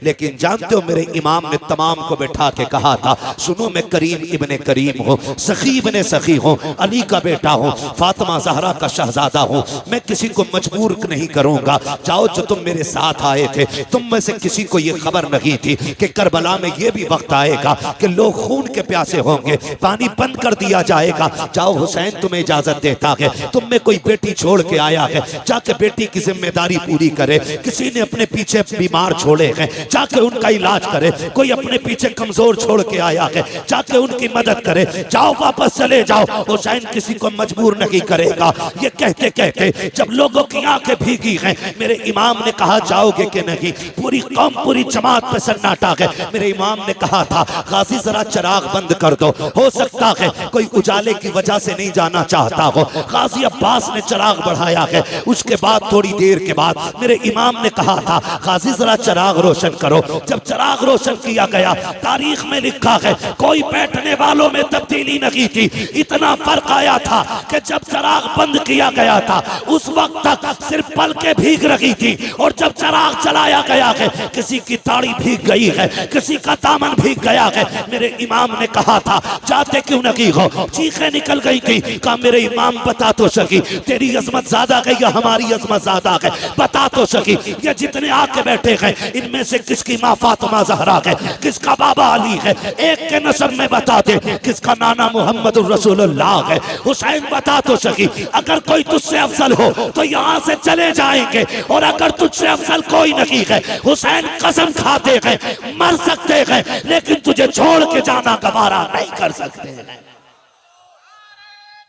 लेकिन जानते हो मेरे इमाम ने तमाम को बैठा के कहा था, सुनो मैं करीम इब्ने करीम हूँ, सखी इब्ने सखी हूँ, अली का बेटा हूँ, फातिमा जहरा का शहजादा हूँ, मैं किसी को मजबूर नहीं करूँगा। जाओ जो तुम मेरे साथ आए थे, तुम में से किसी को ये खबर नहीं थी कि करबला में ये भी वक्त आएगा कि लोग खून के प्यासे होंगे, पानी बंद कर दिया जाएगा। जाओ हुसैन तुम्हें इजाजत देता है, तुम में कोई बेटी छोड़ के आया है, जाके बेटी की जिम्मेदारी पूरी करे। किसी ने अपने पीछे बीमार छोड़े हैं, जाके उनका इलाज करे। कोई अपने पीछे कमजोर छोड़ के आया है, जाके उनकी मदद करे। जाओ वापस चले जाओ, हुसैन किसी को मजबूर नहीं करेगा। ये कहते कहते जब लोगों की आंखें भीगी हैं, मेरे इमाम ने कहा जाओगे कि नहीं। पूरी कौम पूरी जमात पे सन्नाटा है। मेरे इमाम ने कहा था गाजी जरा चिराग बंद कर दो, हो सकता है कोई उजाले की वजह से नहीं जाना चाहता हो। गाजी अब्बास ने चिराग बढ़ाया है। उसके बाद थोड़ी देर के बाद मेरे इमाम ने कहा था गाजी जरा चिराग रोशन करो। जब चिराग रोशन किया गया, तारीख में लिखा है कोई बैठने वालों में तब्दीली नहीं थी। इतना फर्क आया था कि जब चिराग बंद किया गया था उस वक्त तक सिर्फ पलकें भीग रही थी, और जब चिराग चलाया गया है किसी की ताड़ी भीग गई है, किसी का दामन भीग गया है। मेरे इमाम ने कहा था जाते क्यों नहीं हो, चीखें निकल गई थी। कहा मेरे इमाम बता तो सकी तेरी अजमत ज्यादा है या हमारी अजमत ज्यादा है, बता तो सकी। ये जितने आके बैठे हैं इनमें से किसकी माँ फातिमा जहरा है, किसका बाबा अली है, एक के नसब में बता दे, किसका नाना मोहम्मद रसूलुल्लाह है। हुसैन बता तो सकी। अगर कोई तुझसे अफजल हो तो यहाँ से चले जाएंगे, और अगर तुझसे अफजल कोई नहीं है, हुसैन कसम खाते हैं मर सकते हैं लेकिन तुझे छोड़ के जाना गवारा नहीं कर सकते हैं।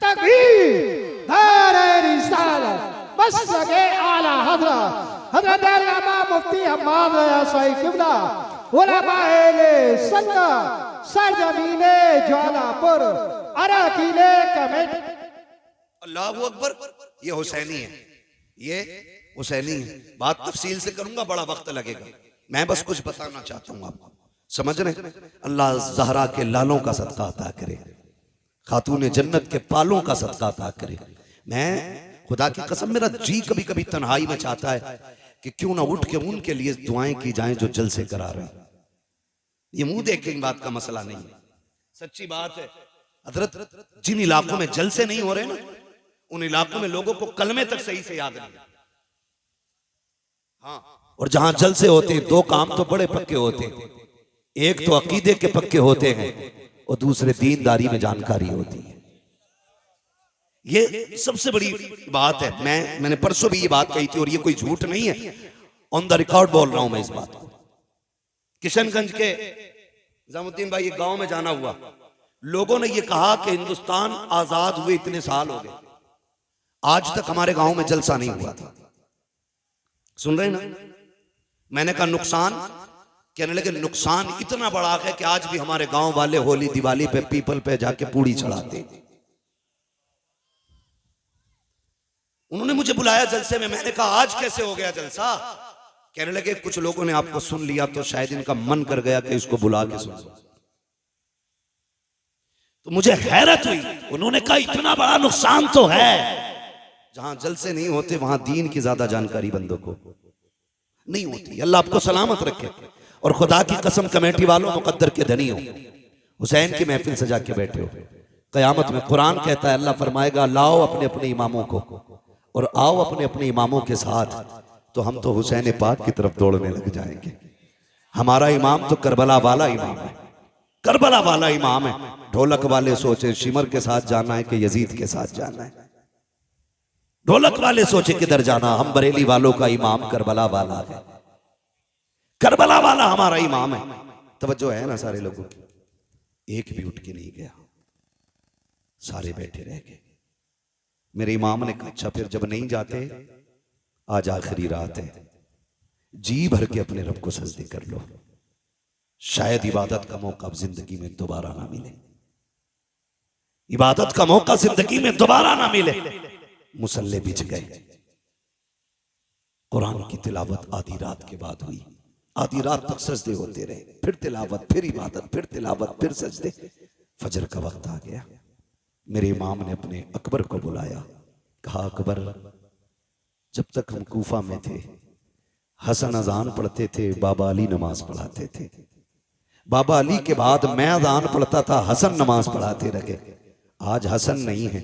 तकबीर, नारे रिसालत, मसलके आला हज़रत हज़रत अल्लामा मुफ्ती हम्माद सईद क़िबला उलमाए सुन्नत सरजमीने ज्वालापुर अराकीने कमेटी। अल्लाहू अकबर। ये हुसैनी है, ये हुसैनी है। बात तफसील से करूंगा, बड़ा वक्त लगेगा। मैं बस कुछ बताना चाहता हूँ आपको, समझ रहे। अल्लाह जहरा के लालों का सदका अता करे, खातून जन्नत के पालों का सदका अता करे। मैं खुदा की कसम, मेरा जी कभी कभी तन्हाई में चाहता है कि क्यों ना उठ के उनके लिए दुआएं की जाएं जो जलसे करा रहे हैं। ये मुंह देख के बात का मसला नहीं है, सच्ची बात है। हजरत जिन इलाकों में जलसे नहीं हो रहे ना, उन इलाकों में लोगों को कलमे तक सही से याद नहीं। हाँ, और जहां जलसे होते हैं दो काम तो बड़े पक्के होते हैं। एक तो अकीदे के पक्के होते हैं और दूसरे दीनदारी में जानकारी होती है। ये सबसे बड़ी बात है। मैंने परसों भी ये बात कही थी और ये कोई झूठ नहीं है, ऑन द रिकॉर्ड बोल रहा हूं मैं इस बात को। किशनगंज के निजामुद्दीन भाई, ये गांव में जाना हुआ, लोगों ने ये कहा कि हिंदुस्तान आजाद हुए इतने साल हो गए, आज तक हमारे गांव में जलसा नहीं हुआ था। सुन रहे ना? मैंने कहा नुकसान, कहने लगे नुकसान इतना बड़ा है कि आज भी हमारे गांव वाले होली दिवाली पे पीपल पे जाके पूड़ी चढ़ाते। उन्होंने मुझे बुलाया जलसे में, मैंने कहा आज कैसे हो गया जलसा? कहने लगे कुछ लोगों ने आपको सुन लिया तो शायद इनका मन कर गया कि इसको बुला के सुन। तो मुझे हैरत हुई। उन्होंने कहा इतना बड़ा नुकसान तो है, जहां जलसे नहीं होते वहां दीन की ज्यादा जानकारी बंदों को नहीं होती। अल्लाह आपको सलामत रखे। और खुदा की कसम कमेटी वालों, मुकद्दर के धनी हो, हुसैन की महफिल सजा के बैठे हो, कयामत में कुरान कहता है, अल्लाह फरमाएगा लाओ अपने अपने इमामों को और आओ अपने अपने इमामों के साथ, तो हम तो हुसैन पाक की तरफ दौड़ने लग जाएंगे। हमारा इमाम तो करबला वाला इमाम है, करबला वाला इमाम है। ढोलक वाले सोचे शिमर के साथ जाना है कि यजीद के साथ जाना है, ढोलक वाले सोचे किधर जाना। हम बरेली वालों का इमाम करबला वाला है, करबला वाला हमारा इमाम है। तवज्जो है ना सारे लोगों की? एक भी उठ के नहीं गया, सारे बैठे रह गए। मेरे इमाम ने कहा अच्छा फिर जब नहीं जाते, आज आखिरी रात है, जी भर के अपने रब को सजदे कर लो, शायद इबादत का मौका अब जिंदगी में दोबारा ना मिले, इबादत का मौका जिंदगी में दोबारा ना मिले। मुसल्ले बिछ गए। कुरान की तिलावत आधी रात के बाद हुई, आधी रात तक सजदे होते रहे, फिर तिलावत, फिर इबादत, फिर तिलावत, फिर सजदे। फजर का वक्त आ गया। मेरे इमाम ने अपने अकबर को बुलाया, कहा अकबर जब तक हम कूफा में थे हसन अजान पढ़ते थे, बाबा अली नमाज पढ़ाते थे। बाबा अली के बाद मैं अजान पढ़ता था, हसन नमाज पढ़ाते रहे। आज हसन नहीं है,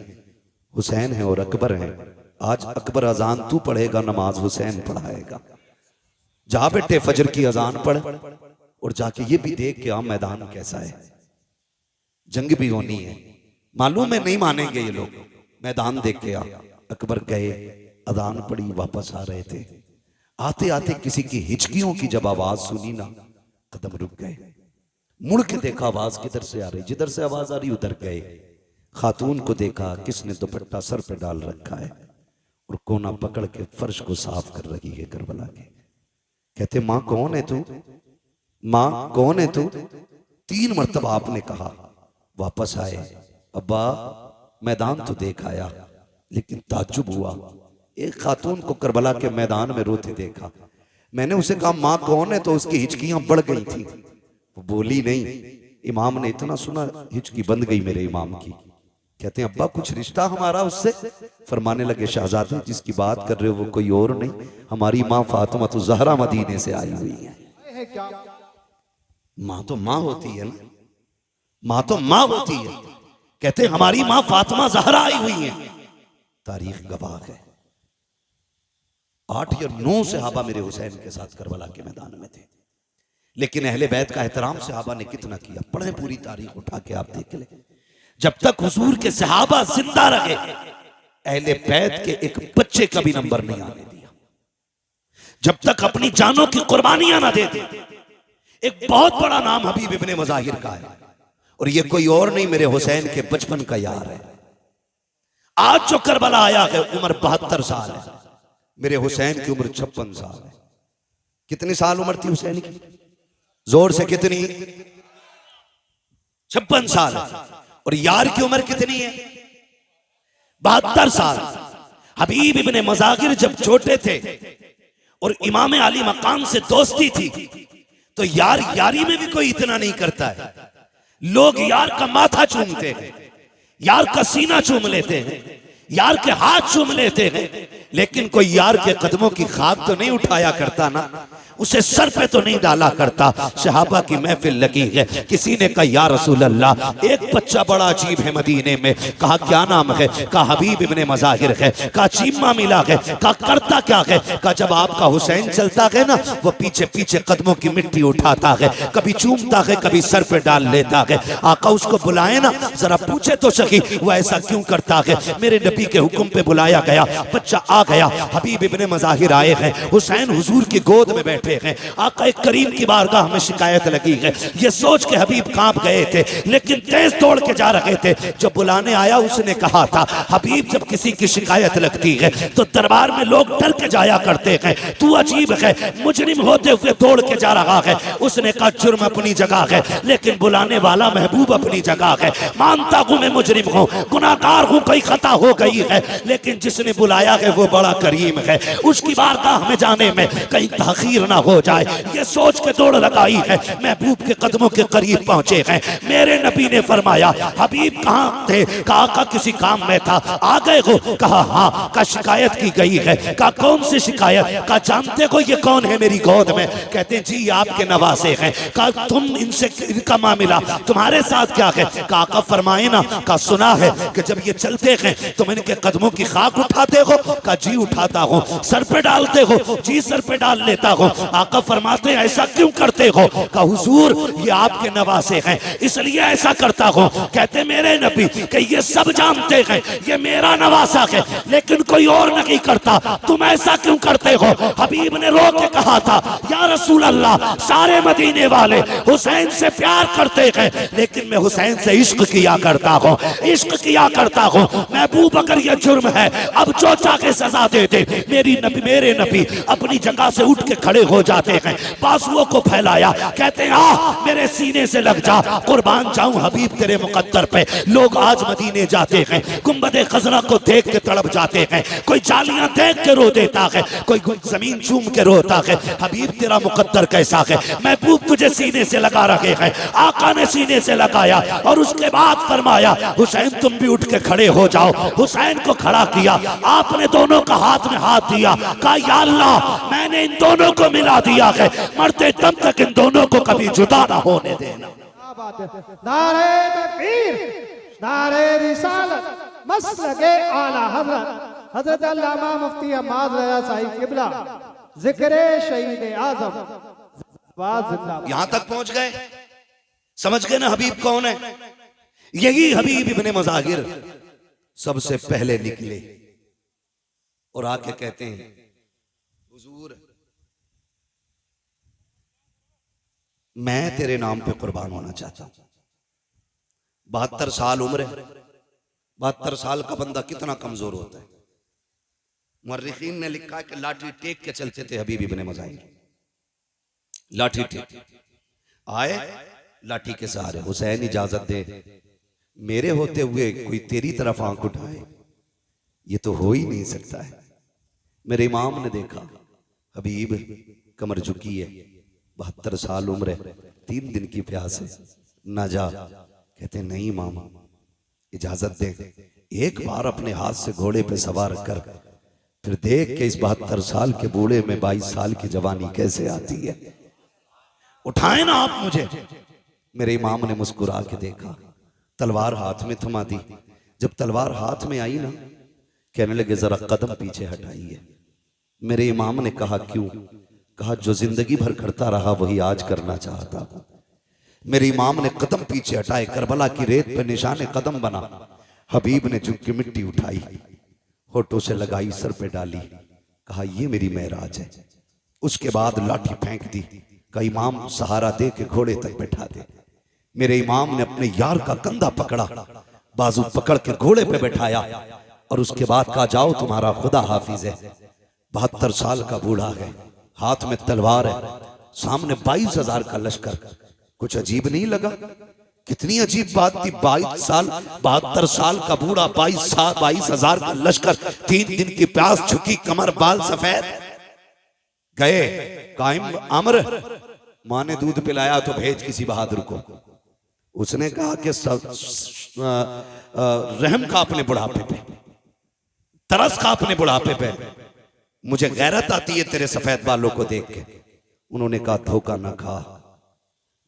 हुसैन है और अकबर है। आज अकबर अजान तू पढ़ेगा, नमाज हुसैन पढ़ाएगा। जा बेटे फजर की अजान पढ़ और जाके ये भी देख के मैदान कैसा है। जंग भी होनी है, मालूम है नहीं मानेंगे ये लोग। मैदान देख के आ। अकबर गए, अजान पड़ी, वापस आ रहे थे। आते आते किसी की हिचकियों की जब आवाज सुनी ना, कदम रुक गए। मुड़ के देखा आवाज किधर से आ रही, जिधर से आवाज आ रही उधर गए। खातून को देखा, किसने दुपट्टा सर पे डाल रखा है और कोना पकड़ के फर्श को साफ कर रही है करबला के। कहते मां कौन है तू, मां कौन है तू? 3 मरतबा आपने कहा। वापस आए, अब्बा मैदान तो देख आया, लेकिन ताज्जुब हुआ, एक खातून को करबला के मैदान में रोते देखा। मैंने उसे कहा मां कौन है, तो उसकी हिचकियां बढ़ गई थी, वो बोली नहीं। इमाम ने इतना सुना, हिचकी बंद गई मेरे इमाम की। कहते हैं अब्बा कुछ रिश्ता हमारा उससे? फरमाने लगे शहजादे जिसकी बात कर रहे हो वो कोई और नहीं, हमारी माँ फातिमा तो ज़हरा मदीने से आई हुई है। माँ तो माँ होती है ना, माँ तो माँ होती है। कहते हैं हमारी माँ फातिमा ज़हरा आई हुई है। तारीख गवाह है, 8 या 9 सहाबा मेरे हुसैन के साथ करबला के मैदान में थे। लेकिन अहले बैत का एहतराम सहाबा ने कितना किया, पढ़े पूरी तारीख उठा के आप देख ले। जब तक हुजूर के सहाबा जिंदा रहे, अहले बैत के एक बच्चे का भी नंबर नहीं आने दिया। जब तक अपनी जानों की कुर्बानियां ना दे दे। एक बहुत बड़ा नाम हबीब इब्ने मज़ाहिर का है, और ये कोई और नहीं, मेरे हुसैन के बचपन का यार है। आज जो करबला आया है उम्र 72 साल है, मेरे हुसैन की उम्र 56 साल है। कितनी साल उम्र थी हुसैन की? जोर से कितनी? 56 साल। और यार की उम्र कितनी है? 72 साल। हबीब इब्ने मज़ाहिर जब छोटे थे और इमाम आली मकाम से दोस्ती थी, तो यार यारी में भी कोई इतना नहीं करता है। लोग यार का माथा चूमते हैं, यार का सीना चूम लेते हैं, यार के हाथ चूम लेते हैं, लेकिन कोई यार के कदमों की खाक तो नहीं उठाया करता ना, उसे सर पे तो नहीं डाला करता। सहाबा की महफिल लगी है, किसी ने कहा या रसूल अल्लाह, एक बच्चा बड़ा अजीब है मदीने में। कहा क्या नाम है? कहा हबीब इब्ने मज़ाहिर है। कहा चीमा मिला है? कहा करता क्या है? कहा जब आपका हुसैन चलता है ना, वो पीछे पीछे कदमों की मिट्टी उठाता है, कभी चूमता है, कभी सर पे डाल लेता है। आका उसको बुलाए ना, जरा पूछे तो सही वो ऐसा क्यों करता है। मेरे नबी के हुक्म पे बुलाया गया, बच्चा आ गया, हबीब इब्ने मज़ाहिर आए हैं, हुसैन हुजूर की गोद में बैठे हैं। आका करीम की बारगाह में शिकायत लगी है। ये सोच के हबीब कांप गए थे, लेकिन तेज दौड़ के जा रहे थे। जब बुलाने आया उसने कहा था, हबीब जब किसी की शिकायत लगती है तो दरबार में लोग डर के जाया करते हैं, तू अजीब है, मुजरिम होते हुए दौड़ के जा रहा है। उसने कहा जुर्म अपनी जगह है, लेकिन बुलाने वाला महबूब अपनी जगह है। मानता हूं मैं मुजरिम हूं, गुनाहगार हूं, कोई खता हो गई है, लेकिन जिसने बुलाया है वो बड़ा करीम है, उसकी बारगाह में जाने में कहीं ताखीर ना हो जाए, ये सोच के दौड़ लगाई है। महबूब के कदमों के करीब पहुंचे हैं। मेरे नबी ने फरमाया हबीब कहाँ थे? कहा किसी काम में था, आ गए हो? कहा हाँ। का शिकायत की गई है? का कौन सी शिकायत? का जानते हो ये कौन है मेरी गोद में? कहते जी आपके नवासे हैं। का तुम इनसे इनका मामला तुम्हारे साथ क्या है? का फरमाए ना। का सुना है कि जब ये चलते हैं तुम इनके कदमों की खाक उठाते हो? का जी उठाता हूँ। सर पे डालते हो? जी सर पे डाल लेता हूँ। आका फरमाते हैं ऐसा क्यों करते हो? का हुजूर ये आपके नवासे हैं इसलिए ऐसा करता हूँ। कहते मेरे नबी कि ये सब जानते हैं ये मेरा नवासा है, लेकिन कोई और नहीं करता, तुम ऐसा क्यों करते हो? हबीब ने रो के कहा था या रसूल अल्लाह, सारे मदीने वाले हुसैन से प्यार करते हैं, लेकिन मैं हुसैन से इश्क किया करता हूँ, इश्क किया करता हूँ। महबूब अगर ये जुर्म है अब जो चाहे सजा दे दे। मेरे नबी अपनी जगह से उठ के खड़े हो हो जाते हैं, बाजुओं को फैलाया, कहते हैं आ मेरे सीने से लग जा, कुर्बान जाऊं हबीब तेरे मुकद्दर पे। लोग आज मदीने जाते हैं, गुंबद खजरा को देख के तड़प जाते हैं, कोई जालियां देख के रो देता है, कोई जमीन चूम के रोता है, हबीब तेरा मुकद्दर कैसा है, महबूब तुझे सीने से लगा रखे हैं। आका ने सीने से लगाया और उसके बाद फरमाया हुसैन तुम भी उठ के खड़े हो जाओ। हुसैन को खड़ा किया, आपने दोनों का हाथ में हाथ दिया, कहा या अल्लाह मैंने इन दोनों को मिला दिया है, मरते दम तक इन दोनों को कभी जुदा ना होने देना। नारे तकबीर, नारे रिसालत, मसलके आला हज़रत हज़रत अल्लामा मुफ्ती अहमद रज़ा साहिब किबला, जिक्र शहीद आज़म जिंदाबाद। यहां तक पहुंच गए, समझ गए ना हबीब कौन है? यही हबीब इब्ने मज़ाहिर सबसे पहले निकले और आके कहते हैं हुजूर मैं तेरे नाम पे कुर्बान होना चाहता हूं। 72 साल उम्र है, 72 साल का बंदा कितना कमजोर होता है। मुर्रिखीन ने लिखा है कि लाठी टेक के चलते थे हबीब इब्ने मज़ाहिर, लाठी टेक आए, लाठी के सहारे, हुसैन इजाजत दे, मेरे होते हुए कोई तेरी तरफ आंख उठाए, ये तो हो ही नहीं सकता है। मेरे इमाम ने देखा हबीब कमर झुकी है, 72 साल उम्र है, 3 दिन की प्यास है, ना जा। कहते नहीं इमाम इजाजत दे, एक बार अपने हाथ से घोड़े पे सवार कर फिर देख के इस 72 साल के बूढ़े में 22 साल की जवानी कैसे आती है, उठाए ना आप मुझे। मेरे इमाम ने मुस्कुरा के देखा, तलवार हाथ में थमा दी। जब तलवार हाथ में आई ना, कहने लगे जरा कदम पीछे हटाइए। मेरे इमाम ने कहा क्यों? कहा जो जिंदगी भर करता रहा वही आज करना चाहता हूं। मेरे इमाम ने कदम पीछे हटाए, करबला की रेत पे निशाने कदम बना। हबीब ने झुक के मिट्टी उठाई, होठों से लगाई, सर पे डाली, कहा ये मेरी मेराज है। उसके बाद लाठी फेंक दी, कहा इमाम सहारा दे के घोड़े तक बैठा दे। मेरे इमाम ने अपने यार का कंधा पकड़ा, बाजू पकड़ के घोड़े पे बैठाया और उसके बाद कहा जाओ तुम्हारा खुदा हाफिज है। 72 साल का बूढ़ा है, हाथ में तलवार है, सामने 22,000 का लश्कर। कुछ अजीब नहीं लगा? कितनी अजीब बात थी, 72 साल का बूढ़ा, 22,000 का लश्कर, 3 दिन की प्यास, झुकी कमर, बाल सफेद। गए कायम अमर, माँ ने दूध पिलाया तो भेज किसी बहादुर को। उसने कहा कि रहम का अपने बुढ़ापे पे, तरस का अपने बुढ़ापे पे, मुझे गैरत आती है तेरे सफेद बालों को देख के। उन्होंने कहा धोखा ना खा,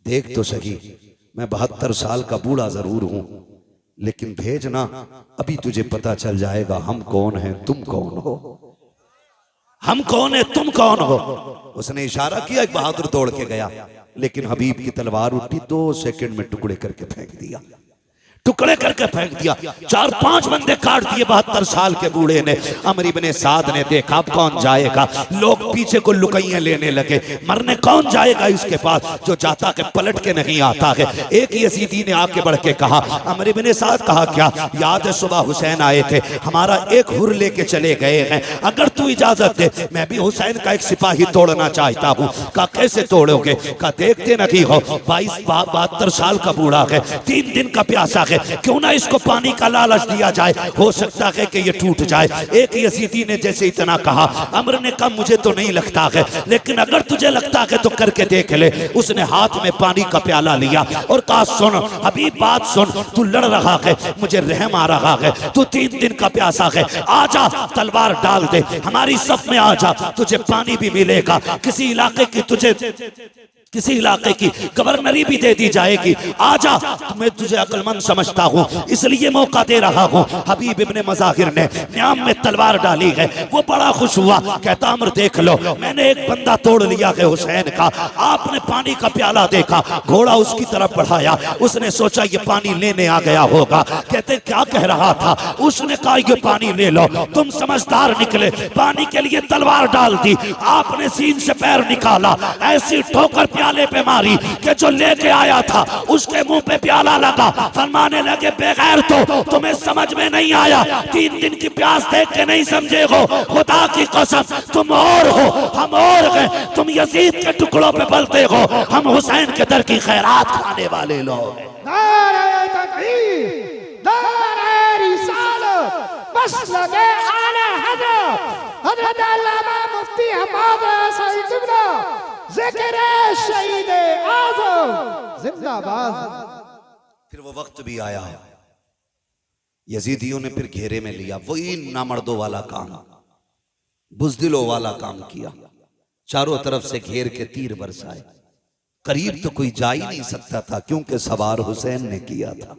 देख तो सही, मैं 72 साल का बूढ़ा जरूर हूं, लेकिन भेजना, अभी तुझे पता चल जाएगा हम कौन हैं, तुम कौन हो। हम कौन है, तुम कौन हो। उसने इशारा किया, एक बहादुर दौड़ के गया, लेकिन हबीब की तलवार उठी, 2 सेकंड में टुकड़े करके फेंक दिया, टुकड़े करके फेंक दिया। 4-5 बंदे काट दिए 72 साल के बूढ़े ने। अमर इब्ने साद ने देखा अब कौन जाएगा, लोग पीछे को लुकैयां लेने लगे, मरने कौन जाएगा इसके पास, जो जाता के पलट के नहीं आता है। एक यजीदी ने आके बढ़ के कहा, अमर इब्ने साद, कहा क्या याद है सुबह हुसैन आए थे, हमारा एक हुर लेके चले गए हैं, अगर तू इजाजत दे मैं भी हुसैन का एक सिपाही तोड़ना चाहता हूँ। कहा कैसे तोड़ोगे? कहा देखते नहीं हो 72 साल का बूढ़ा है, 3 दिन का प्यासा है, क्यों ना इसको पानी का लालच दिया जाए, हो सकता है कि ये टूट जाए। एक यजीदी ने जैसे इतना कहा, अमर ने कहा मुझे तो नहीं लगता है, लेकिन अगर तुझे लगता है तो करके देख ले। उसने हाथ में पानी का प्याला लिया और कहा सुन अभी बात सुन, तू लड़ रहा है, मुझे रहम आ रहा है, तू 3 दिन का प्यासा है, आजा तलवार डाल दे, हमारी सफ में आजा, तुझे पानी भी मिलेगा, किसी इलाके की गवर्नरी भी दे दी जाएगी, आजा, मैं तुझे अक्लमंद समझता हूँ इसलिए मौका दे रहा हूँ। हबीब इब्ने मज़ाहिर ने न्याम में तलवार डाली है, वो बड़ा खुश हुआ, कहता अमर देख लो मैंने एक बंदा तोड़ लिया है हुसैन का। आपने पानी का प्याला देखा, घोड़ा उसकी तरफ बढ़ाया, उसने सोचा ये पानी लेने आ गया होगा। कहते क्या कह रहा था? उसने कहा ये पानी ले लो, तुम समझदार निकले, पानी के लिए तलवार डाल दी, आपने सीन से पैर निकाला, ऐसी ठोकर प्याले पे मारी कि जो लेके आया था उसके मुंह पे प्याला लगा। फरमाने लगे बेगैर तो तुम्हें समझ में नहीं आया, 3 दिन की प्यास देख के नहीं समझे हो, खुदा की कसम तुम और हो हम और हैं, तुम यजीद के टुकड़ों पे पलते हो, हम हुसैन के दर की खैरात खाने वाले लोग हैं। नारे तकबीर, नारे रिसालत, मसलके आले हजरत, हजरत अल्लामा मुफ्ती हम्माद साहिब किबला, ज़िक्र शहीद आज़म जिंदाबाद। फिर वो वक्त भी आया, यजीदियों ने फिर घेरे में लिया, वही नामर्दों वाला काम, बुज़दिलों वाला काम किया। चारों तरफ से घेर के तीर बरसाए, करीब तो कोई जा ही नहीं सकता था क्योंकि सवार हुसैन ने किया था,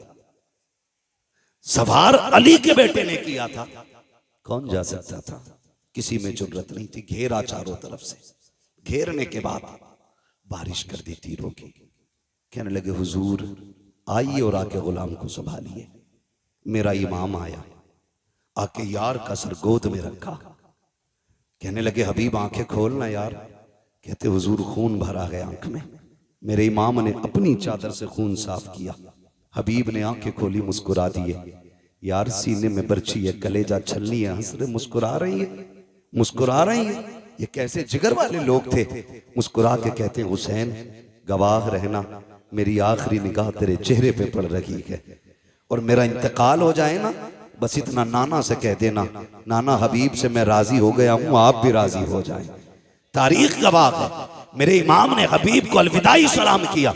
सवार अली के बेटे ने किया था, कौन जा सकता था? किसी में जुर्रत नहीं थी। घेरा चारों तरफ से, घेरने के बाद बारिश कर दी तीरों की। कहने लगे हुजूर आइए और आके गुलाम को संभालिए। मेरा इमाम आया, आके यार का सर गोद में रखा। कहने लगे हबीब आंखें खोलना यार। कहते हुजूर खून भरा है आंख में। मेरे इमाम ने अपनी चादर से खून साफ किया। हबीब ने आंखें खोली, मुस्कुरा दिए। यार सीने में बर्छी है, कलेजा छलनी है, हंस रहे, मुस्कुरा रही है, मुस्कुरा रही है। ये कैसे जिगर वाले लोग थे। मुस्कुरा के कहते हैं हुसैन गवाह रहना, मेरी आखिरी निगाह तेरे चेहरे पे पड़ रही है, और मेरा इंतकाल हो जाए ना, बस इतना नाना से कह देना, नाना हबीब से मैं राजी हो गया हूं, आप भी राजी हो जाएं। तारीख गवाह है, मेरे इमाम ने हबीब को अलविदाई सलाम किया,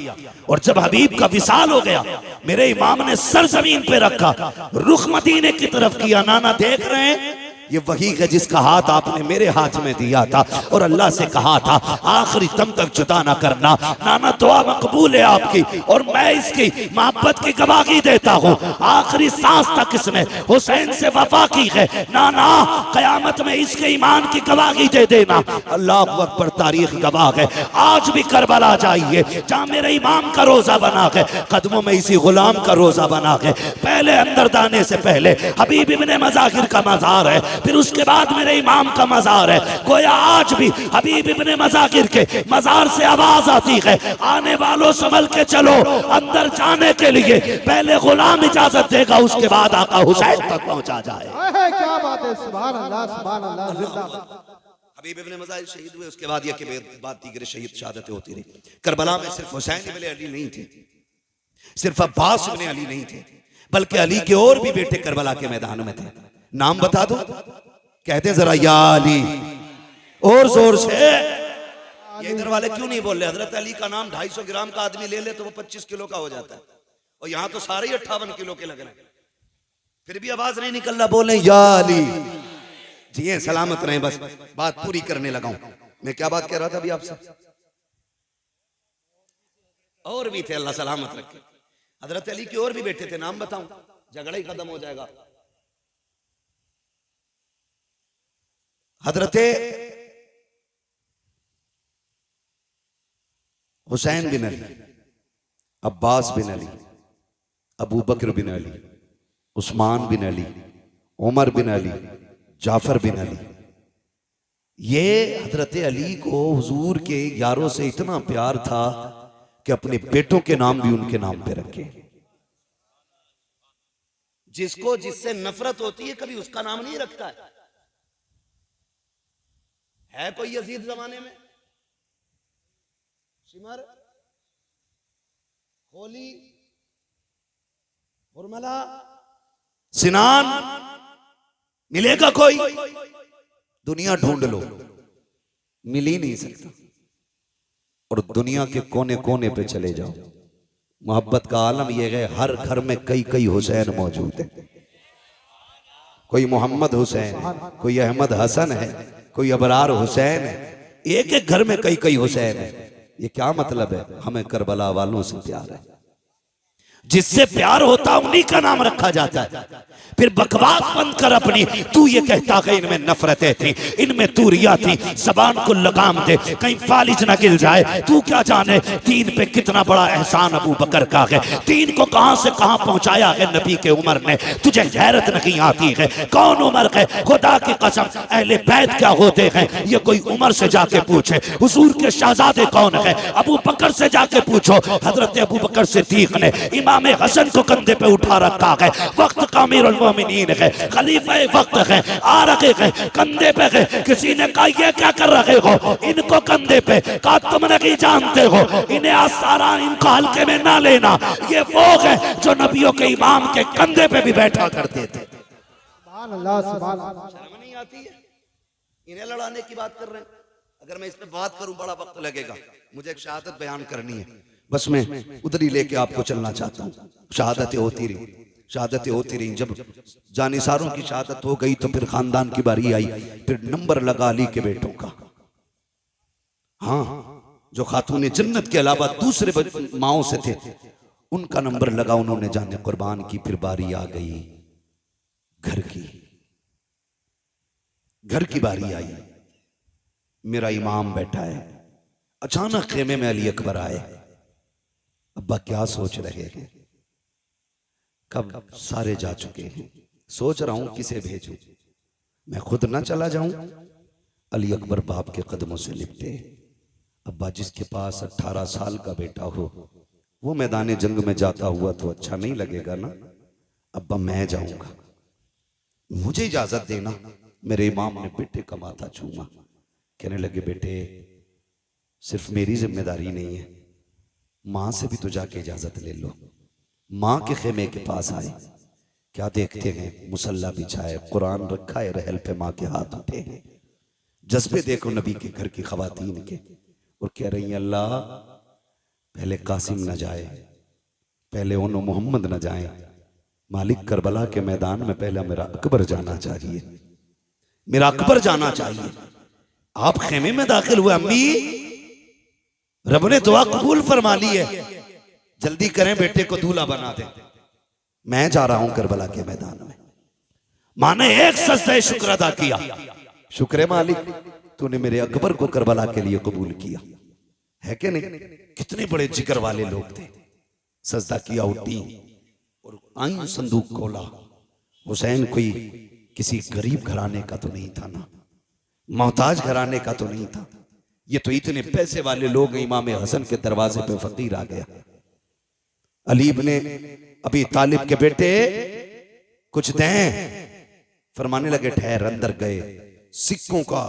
और जब हबीब का विसाल हो गया मेरे इमाम ने सर जमीन पे रखा, रुख मदीने की तरफ किया। नाना देख रहे हैं, ये वही है जिसका हाथ आपने मेरे हाथ में दिया था और अल्लाह से कहा था आखिरी दम तक जुदा ना करना। नाना दुआ मकबूल है आपकी, और मैं इसकी मोहब्बत की गवाही देता हूँ। आखिरी सांस तक इसने हुसैन से वफा की है। नाना कयामत में इसके ईमान की गवाही दे देना। अल्लाह अकबर, तारीख गवाह है। आज भी करबला जाइए, जहाँ मेरे इमाम का रोजा बना है, कदमों में इसी गुलाम का रोजा बना है। पहले अंदर जाने से पहले हबीब इब्ने मज़ाहिर का मज़ार है, फिर उसके बाद मेरे इमाम का मज़ार है। गोया आज भी हबीब इब्ने मज़ाहिर के मज़ार से आवाज आती है, आने वालों संभल के चलो। अंदर जाने के लिए पहले गुलाम इजाजत देगा, उसके बाद आका हुसैन तक पहुंचा जाए। क्या बात है, सुभान अल्लाह, सुभान अल्लाह, जिंदाबाद। हबीब इब्ने मज़ाहिर शहीद हुए, उसके बाद ये के बाद दीगर शहीद शहादतें होती रही। करबला में सिर्फ हुसैन इब्ने अली नहीं थे, सिर्फ अब्बास इब्ने अली नहीं थे, बल्कि अली के और भी बेटे करबला के मैदान में थे। नाम बता दो, कहते जरा या अली, और जोर से। ये इधर वाले क्यों नहीं बोल रहे? हजरत अली का नाम 250 ग्राम का आदमी ले ले तो वो 25 किलो का हो जाता है, और यहाँ तो सारे ही 58 किलो के लग रहे हैं, फिर भी आवाज नहीं निकल रहा। बोले या अली। जी सलामत रहे, बस बात पूरी करने लगा हूं। मैं क्या बात कह रहा था अभी आपसे? और भी थे, अल्लाह सलामत रखे। हजरत अली के और भी बेटे थे, नाम बताऊं? झगड़ा ही खत्म हो जाएगा। हजरत हुसैन बिन अली, अब्बास बिन अली, अबू बकर बिन अली, उस्मान बिन अली, उमर बिन अली, जाफर बिन अली। ये हजरत अली को हुजूर के यारों से इतना प्यार था कि अपने बेटों के नाम भी उनके नाम पे रखे। जिसको जिससे नफरत होती है कभी उसका नाम नहीं रखता है कोई यजीद जमाने में? शिमर, होली, हुरमला, सिनान मिलेगा कोई? दुनिया ढूंढ लो, मिल ही नहीं सकता। और दुनिया के कोने कोने पे चले जाओ, मोहब्बत का आलम यह है, हर घर में कई कई हुसैन मौजूद है। कोई मोहम्मद हुसैन है, कोई अहमद हसन है, कोई अबरार हुसैन है। एक एक घर में कई कई हुसैन है। ये क्या मतलब है? हमें करबला वालों से प्यार है। जिससे प्यार होता उन्हीं का नाम रखा जाता है। फिर बकवास बंद कर अपनी। तू ये कहता है इनमें नफरतें थी, इनमें तूरिया थी, जबान को लगाम दे कहीं फालिज ना गिल जाए। तू क्या जाने दीन पे कितना बड़ा एहसान अबू बकर का है, दीन को कहां से कहां पहुंचाया है नबी के उमर ने। तुझे गैरत नहीं आती है? कौन उमर है? खुदा की कसम अहले बैत क्या होते हैं ये कोई उमर से जाके पूछे। हुजूर के शहजादे कौन है? अबू बकर से जाके पूछो। हजरत अबू बकर सिद्दीक ने इमाम हसन को कंधे पे उठा रखा है। वक्त का अमीरुल मोमिनीन है, खलीफा वक्त है, आ रखे हैं कंधे पे है। किसी ने कहा ये क्या कर रहे हो इनको कंधे पे? कहा तुम नहीं जानते हो इन्हें आसारा इनको हल्के में ना लेना। ये वो है जो नबियों के इमाम के कंधे पे भी बैठा करते थे। सुभान अल्लाह सुभान अल्लाह। शर्म नहीं आती है? इन्हें लड़ाने की बात कर रहे हैं। अगर मैं इस पे बात करूं बड़ा वक्त लगेगा। मुझे एक शहादत बयान करनी है, बस मैं उधर ही लेके आपको चलना चाहता हूँ। शहादतें होती रही, शहादतें होती रही। जब जानिसारों की शहादत हो गई तो फिर खानदान की बारी आई। फिर नंबर लगा अली के बेटों का। हाँ, जो खातून जन्नत के अलावा दूसरे माओं से थे उनका नंबर लगा, उन्होंने जाने कुर्बान की। फिर बारी आ गई घर की, घर की बारी आई। मेरा इमाम बैठा है। अचानक खेमे में अली अकबर आए। अब्बा क्या सोच रहे हैं? कब सारे जा चुके हैं, सोच रहा हूं किसे भेजूं, मैं खुद ना चला जाऊं। अली अकबर बाप के कदमों से लिपटे। अब्बा जिसके पास 18 साल का बेटा हो वो मैदान जंग में जाता हुआ तो अच्छा नहीं लगेगा ना। अब्बा मैं जाऊंगा, मुझे इजाजत देना। मेरे इमाम ने बेटे का माथा छूमा। कहने लगे बेटे सिर्फ मेरी जिम्मेदारी नहीं है, मां से भी तो जाके इजाजत ले लो। मां के खेमे के पास आए। क्या देखते हैं? मुसल्ला बिछाए, कुरान रखा है रहल पे, मां के हाथ उठे हैं। जज्बे देखो नबी के घर की खवातीन के। और कह रही हैं अल्लाह पहले कासिम न जाए, पहले उन मोहम्मद न जाए, मालिक करबला के मैदान में पहले मेरा अकबर जाना चाहिए, मेरा अकबर जाना चाहिए। आप खेमे में दाखिल हुए। अम्मी रब ने दुआ कबूल फरमा ली है, जल्दी करें बेटे को दूल्हा बना दें, मैं जा रहा हूं करबला के मैदान में। मां ने एक सजदा शुक्र अदा किया। शुक्र मालिक तूने मेरे अकबर को करबला के लिए कबूल किया है कि नहीं। कितने बड़े जिक्र वाले लोग थे। सजदा किया, उठी और आई, संदूक खोला। हुसैन कोई किसी गरीब घराने का तो नहीं था ना, मोहताज घराने का तो नहीं था। ये तो इतने पैसे वाले लोग। इमाम हसन के दरवाजे पे फकीर आ गया। अली इब्ने अबी तालिब के बेटे कुछ दें। फरमाने लगे ठहर। अंदर गए, सिक्कों का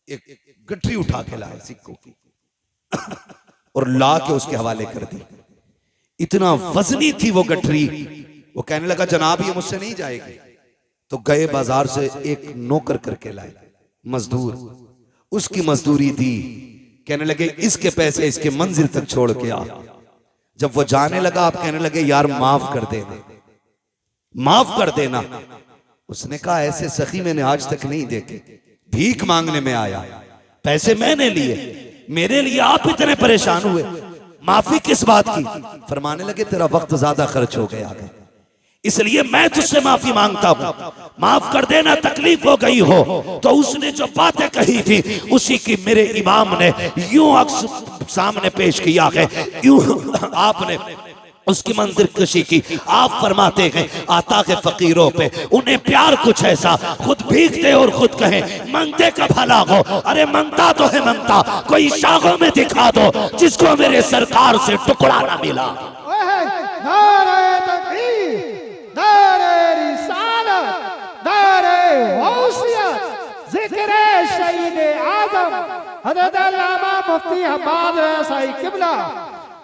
एक गठरी उठा के लाए सिक्कों की और ला के उसके हवाले कर दी। इतना वजनी थी वो गठरी। वो कहने लगा जनाब ये मुझसे नहीं जाएगी। तो गए बाजार से एक नौकर करके लाए, मजदूर, उसकी मजदूरी दी। कहने लगे इसके पैसे इसके मंजिल तक छोड़ के आ। जब वो जाने लगा आप कहने लगे यार माफ कर देना, माफ कर देना। उसने कहा ऐसे सखी मैंने आज तक नहीं देखे, भीख मांगने में आया, पैसे मैंने लिए, मेरे लिए आप इतने परेशान हुए, माफी किस बात की? फरमाने लगे तेरा वक्त ज्यादा खर्च हो गया है, इसलिए मैं तुझसे माफी मांगता हूं, माफ कर देना, तकलीफ हो गई हो। तो उसने जो बातें कही थी उसी की मेरे इमाम ने यूं अक्स सामने पेश किया है, यूं आपने उसकी मंजिल कशी की। आप फरमाते हैं आता है फकीरों पे उन्हें प्यार कुछ ऐसा, खुद भीगते और खुद कहे मांगते का भला हो। अरे मांगता तो है मांगता, कोई शाखों में दिखा दो जिसको मेरे सरकार से टुकड़ा ना मिला। नारे तकबीर, नारे रिसालत, नारे गौसियत, जिक्र शहीद आजम हज़रत अल्लामा मुफ्ती हम्माद रज़ाई किबला,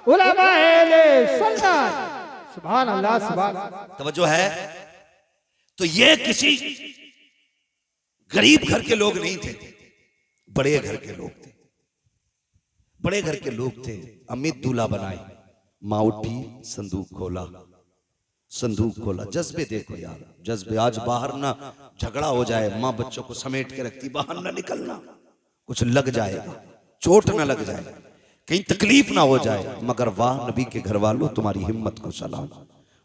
उलमाए सुन्नत। सुभान अल्लाह, सुभान अल्लाह। तवज्जो है। तो ये किसी गरीब घर के लोग नहीं थे, बड़े घर के लोग थे, बड़े घर के लोग थे। अमित दूल्हा बनाए, माँ उठी, संदूक खोला, संदूक खोला। जज्बे देखो यार, जज्बे। आज बाहर ना झगड़ा हो जाए, माँ बच्चों को समेट के रखती, बाहर ना निकलना, कुछ लग जाएगा, चोट ना लग जाए। कहीं तकलीफ ना हो जाए। मगर वाह नबी के घर वालों, तुम्हारी हिम्मत को सलाम।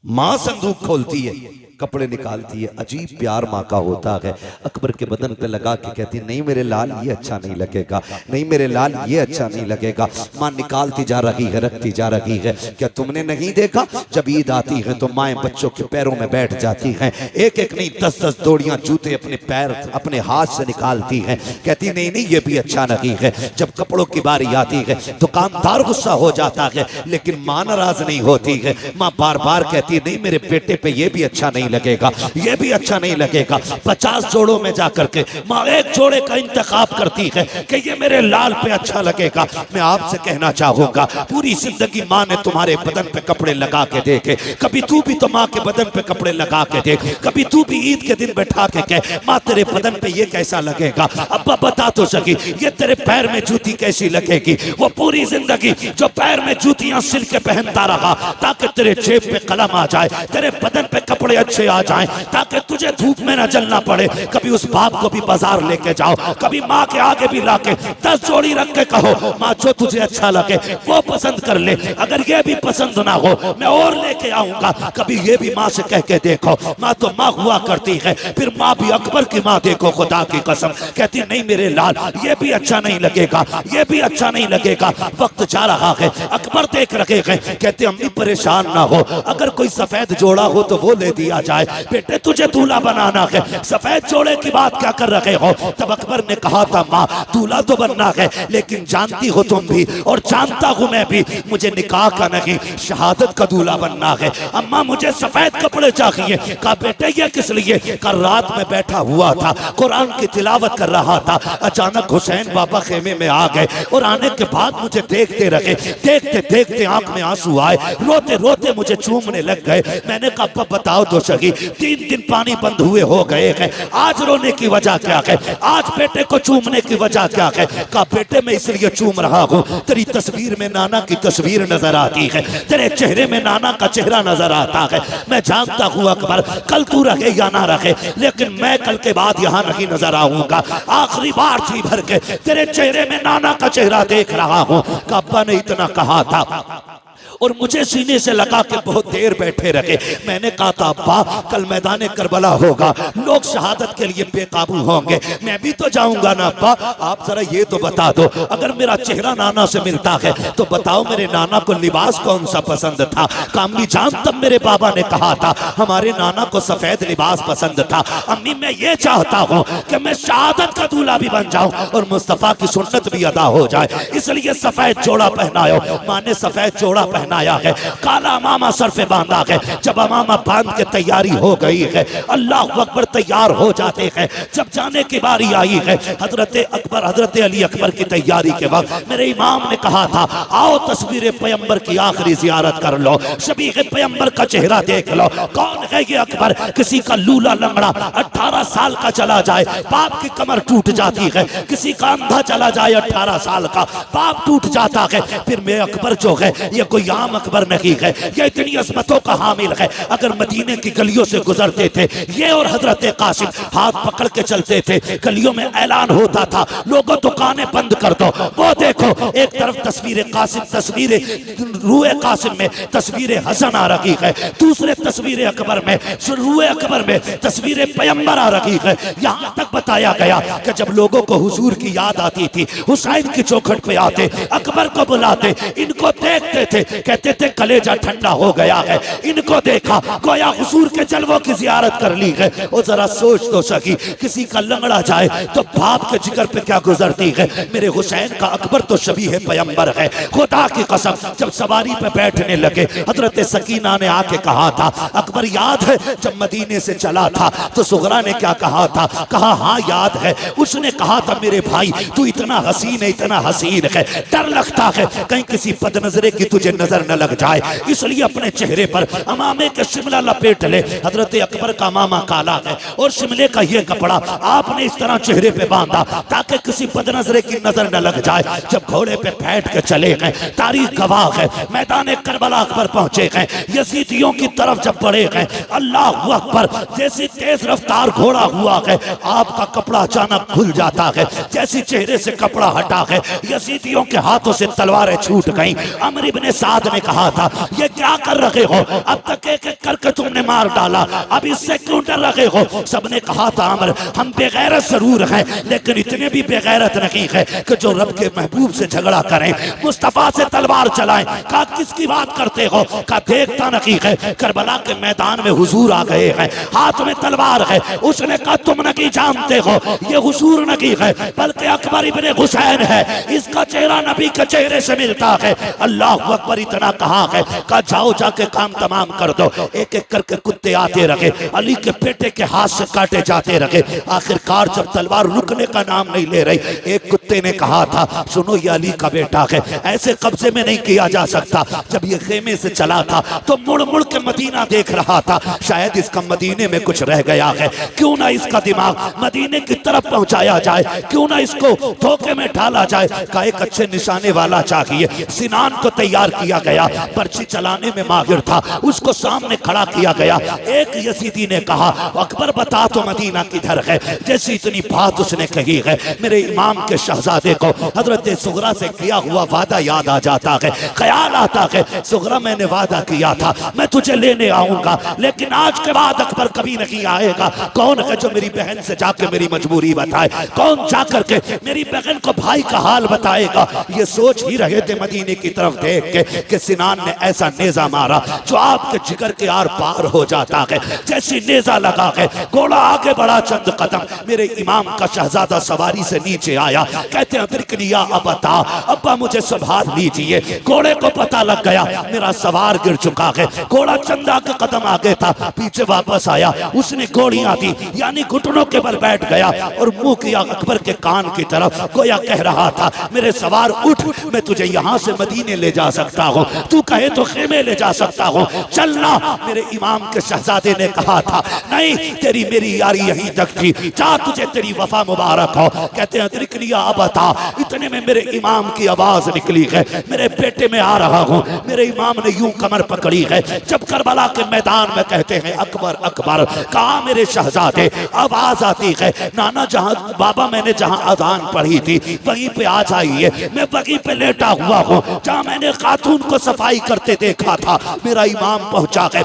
माँ संदूक खोलती है, कपड़े निकालती है, अजीब प्यार माँ का होता है। अकबर के बदन पे लगा के कहती है, नहीं मेरे लाल ये अच्छा नहीं लगेगा, नहीं मेरे लाल ये अच्छा नहीं लगेगा। माँ निकालती जा रही है, रखती जा रही है। क्या तुमने नहीं देखा, जब ईद आती है तो माएँ बच्चों के पैरों में बैठ जाती हैं, एक एक नहीं 10-10 जोड़ियां जूते अपने पैर अपने हाथ से निकालती हैं। कहती नहीं नहीं ये भी अच्छा नहीं है। जब कपड़ों की बारी आती है दुकानदार गुस्सा हो जाता है, लेकिन माँ नाराज नहीं होती है। माँ बार बार कहती है, नहीं मेरे बेटे पे ये भी अच्छा नहीं लगेगा, ये भी अच्छा नहीं लगेगा। 50 जोड़ों में जाकर के माँ एक जोड़े का इंतखाब करती है कि ये मेरे लाल पे अच्छा लगेगा। मैं आपसे कहना चाहूंगा, पूरी जिंदगी माँ ने तुम्हारे बदन पे कपड़े लगा के देखे, कभी तू भी तो माँ के बदन पे कपड़े लगा के देख, कभी तू भी ईद के दिन बैठा के कह, माँ तेरे बदन पे ये कैसा लगेगा। अब्बा बता तो सकी, ये तेरे पैर में जूती कैसी लगेगी। वो पूरी जिंदगी जो पैर में जूतियां सिल के पहनता रहा ताकि तेरे जेब पे कलम आ जाए, तेरे बदन पे कपड़े अच्छे आ जाएं, ताकि तुझे धूप में ना जलना पड़े। कभी उस बाप को भी बाजार लेके जाओ, कभी माँ के आगे भी लाके 10 जोड़ी रख के कहो, माँ जो तुझे अच्छा लगे वो पसंद कर ले, अगर ये भी पसंद ना हो मैं और लेके आऊंगा। कभी ये भी माँ से कह के देखो, माँ तो माँ हुआ करती है। फिर माँ भी अकबर की माँ देखो, खुदा की कसम कहती नहीं मेरे लाल ये भी अच्छा नहीं लगेगा, ये भी अच्छा नहीं लगेगा। वक्त जा रहा है, अकबर देख रखे हैं, कहते अम्मी परेशान ना हो, अगर कोई सफेद जोड़ा हो तो वो ले दिया जाए, बेटे तुझे दूल्हा बनाना है, सफेद जोड़े की बात क्या कर रहे हो। तब अकबर ने कहा था, माँ दूल्हा तो बनना है, लेकिन जानती हो तुम भी और जानता हूं मैं भी, मुझे निकाह का नहीं शहादत का दूल्हा बनना है। अम्मा मुझे सफेद कपड़े चाहिए। कहा बेटे ये किस लिए। कहा रात में बैठा हुआ था, कुरान की तिलावत कर रहा था, अचानक हुसैन बाबा खेमे में आ गए और आने के बाद मुझे देखते रहे, देखते देखते आंख में आंसू आए, रोते रोते मुझे चूमने लग गए। मैंने कहा बताओ तो सही, 3 दिन पानी बंद हुए हो गए हैं, आज रोने की वजह क्या है, आज बेटे को चूमने की वजह क्या है। कहा बेटे मैं इसलिए चूम रहा हूँ, तेरी तस्वीर में नाना की तस्वीर नजर आती है, तेरे चेहरे में नाना का चेहरा नजर आता है। मैं जानता हूँ अकबर कल तू रहे या ना रहे, लेकिन मैं कल के बाद यहाँ नहीं नजर आऊंगा। आखिरी बार जी भर के तेरे चेहरे में नाना का चेहरा देख रहा हूँ। अब्बा ने इतना कहा था और मुझे सीने से लगा के बहुत देर बैठे रखे। मैंने कहा था अब्बा कल मैदान करबला होगा, लोग शहादत के लिए बेकाबू होंगे, मैं भी तो जाऊंगा ना अब्बा। आप जरा ये तो बता दो, अगर मेरा चेहरा नाना से मिलता है तो बताओ मेरे नाना को लिबास कौन सा पसंद था। अम्मी जान तब मेरे बाबा ने कहा था हमारे नाना को सफेद लिबास पसंद था। अम्मी मैं ये चाहता हूँ कि मैं शहादत का दूल्हा भी बन जाऊं और मुस्तफा की सुन्नत भी अदा हो जाए, इसलिए सफेद जोड़ा पहनायो। माँ ने सफेद जोड़ा पहनाया है, काला अमामा सर पे बांधा है। जब अमामा बांध के तैयारी हो गई है, अल्लाह अकबर तैयार हो जाते हैं। जब जाने की बारी आई है, हजरत अकबर हजरत अली अकबर की तैयारी के वक्त मेरे इमाम ने कहा था आओ तस्वीर पैगंबर की आखिरी जियारत कर लो, शबीह पैगंबर का चेहरा देख लो। कौन है ये अकबर। किसी का लूला लंगड़ा 18 साल का चला जाए बाप की कमर टूट जाती है, किसी का अंधा चला जाए 18 साल का बाप टूट जाता है। फिर मैं अकबर जो है ये कोई आम अकबर नहीं है, ये इतनी अजमतों का हामिल है। अगर मदीने की गलियों से गुजरते थे ये और हजरत कासिम हाथ पकड़ के चलते थे, गलियों में ऐलान होता था लोगों दुकानें बंद कर दो। वो देखो एक तरफ तस्वीर कासिम, तस्वीर रूए कासिम में तस्वीर हसन आ रही है, दूसरे तस्वीर अकबर में रूए अकबर में तस्वीर पैगंबर आ रही है। यहाँ तक बताया गया कि जब लोगों को हुजूर की याद आती थी हुसैन की चौखट पे आते, अकबर को बुलाते, इनको देखते थे, कहते थे कलेजा ठंडा हो गया है, इनको देखा गोया हुजूर के जलवों की जियारत कर ली है। और जरा सोच तो सकी किसी का लंगड़ा जाए तो बाप के जिगर पे क्या गुजरती है। मेरे हुसैन का अकबर तो शबीह पैगंबर है, खुदा की कसम। जब सवारी पे बैठने लगे हजरत सकीना ने आके कहा था अकबर याद है जब मदीने से चला था तो सुगरा ने क्या कहा था। कहा हाँ याद है। उसने कहा था मेरे भाई तू इतना हसीन है, इतना हसीन है, डर लगता है कहीं किसी बदनजरे की तुझे नजर न लग जाए, इसलिए अपने चेहरे पर अमामे के शिमला लपेट ले। हजरत अकबर का मामा काला है और शिमले का ये कपड़ा आपने इस तरह चेहरे पे बांधा ताकि किसी बदनजरे की नजर न लग जाए। जब घोड़े पे बैठ के चले गए, तारीख गवाह है, मैदान करबला अकबर पहुंचे गए, यजीदियों की तरफ जब बढ़े गए, अल्लाह अकबर, जैसी तेज रफ्तार घोड़ा हुआ है, आपका कपड़ा अचानक खुल जाता है। जैसी चेहरे से कपड़ा हटा है, यजीदियों के हाथों से तलवारें छूट गईं। अमर इब्ने साद ने कहा था, ये क्या कर रहे हो, अब तक एक एक करके तुमने मार डाला, अब इससे क्यों डर रहे हो। सबने कहा था, अमर हम बेगैरत जरूर हैं लेकिन इतने भी बेगैरत नहीं है कि जो रब के महबूब से झगड़ा करें, मुस्तफा से तलवार चलाएं। कहा किसकी बात करते हो, कहा देखता नहीं है करबला के मैदान में हुजूर आ गए हैं, हाथ में तलवार है। उसने कहा तुम नहीं जानते हो ये हुजूर नहीं है बल्कि अकबर इब्ने हुसैन है, इसका चेहरा नबी के चेहरे से मिलता है। अल्लाह अकबर इतना कहा है, कहा जाओ जाके काम तमाम कर दो। एक एक करके कुत्ते आते रहे, अली के बेटे के हाथ से काटे जाते रहे। आखिरकार जब तलवार रुकने का नाम नहीं ले रही, एक कुत्ते ने कहा था, सुनो ये अली का बेटा है, ऐसे कब्जे में नहीं किया जा सकता। जब ये खेमे से चला था तो मुड़ मुड़ के मदीना देख रहा था, शायद इसका मदीने में कुछ रह गया है, क्यों ना इसका दिमाग मदीने की तरफ पहुंचाया जाए, क्यों ना इसको धोखे में डाला जाए। का एक अच्छे निशाने वाला चाहिए। सिनान को तैयार किया गया, पर्ची चलाने में माहिर था, उसको सामने खड़ा किया गया। एक यजीदी ने कहा, अकबर बता तो मदीना किधर है। जैसी इतनी बात उसने कही है, मेरे इमाम के शहजादे को हजरत सुगरा से किया हुआ वादा याद आ जाता है। ख्याल आता है, सुगरा मैंने वादा किया था मैं तुझे लेने आऊंगा, लेकिन आज के बाद अकबर कभी नहीं आएगा। कौन है जो मेरी बहन से जाके मेरी मजबूरी बताए, कौन जाकर के मेरी बहन को भाई का हाल बताएगा। ये सोच ही रहे थे मदीने की तरफ देख के कि सिनान ने ऐसा नेजा मारा जो आपके जिगर के आर पार हो जाता है। जैसी नेजा लगा है, घोड़ा आगे बढ़ा चंद कदम, मेरे इमाम का शहजादा सवारी से नीचे आया। कहते हैं अदरिकनिया अबता, अब्बा मुझे संभाल लीजिए। घोड़े को पता लग गया मेरा सवार गिर चुका है। घोड़ा चंदा के कदम आगे था, पीछे वापस आया, उसने घोड़ियां दी यानी घुटनों के बल बैठ गया और मुंह किया अकबर के कान की तरफ, गोया कह रहा था मेरे सवार उठ, मैं तुझे यहाँ से मदीने ले जा सकता हूँ, तू कहे तो खेमे ले जा सकता हूँ, चलना। मेरे इमाम के शहजादे ने कहा था नहीं, तेरी मेरी यारी यहीं तक थी, जा तुझे तेरी वफा मुबारक हो। कहते हैं अदरिकनिया अबता, इतने में मेरे इमाम की आवाज निकली है, मेरे बेटे में आ रहा हूँ। मेरे इमाम ने यूं कमर पकड़ी है। जब करबला के मैदान में कहते हैं अकबर अकबर, कहा मेरे शहजादे, आवाज आती है नाना जहां बाबा मैंने जहां अजान पढ़ी थी वहीं पे आ जाइए, मैं वहीं पे लेटा हुआ हूँ जहां मैंने खातून को सफाई करते देखा था। मेरा इमाम पहुंचा है,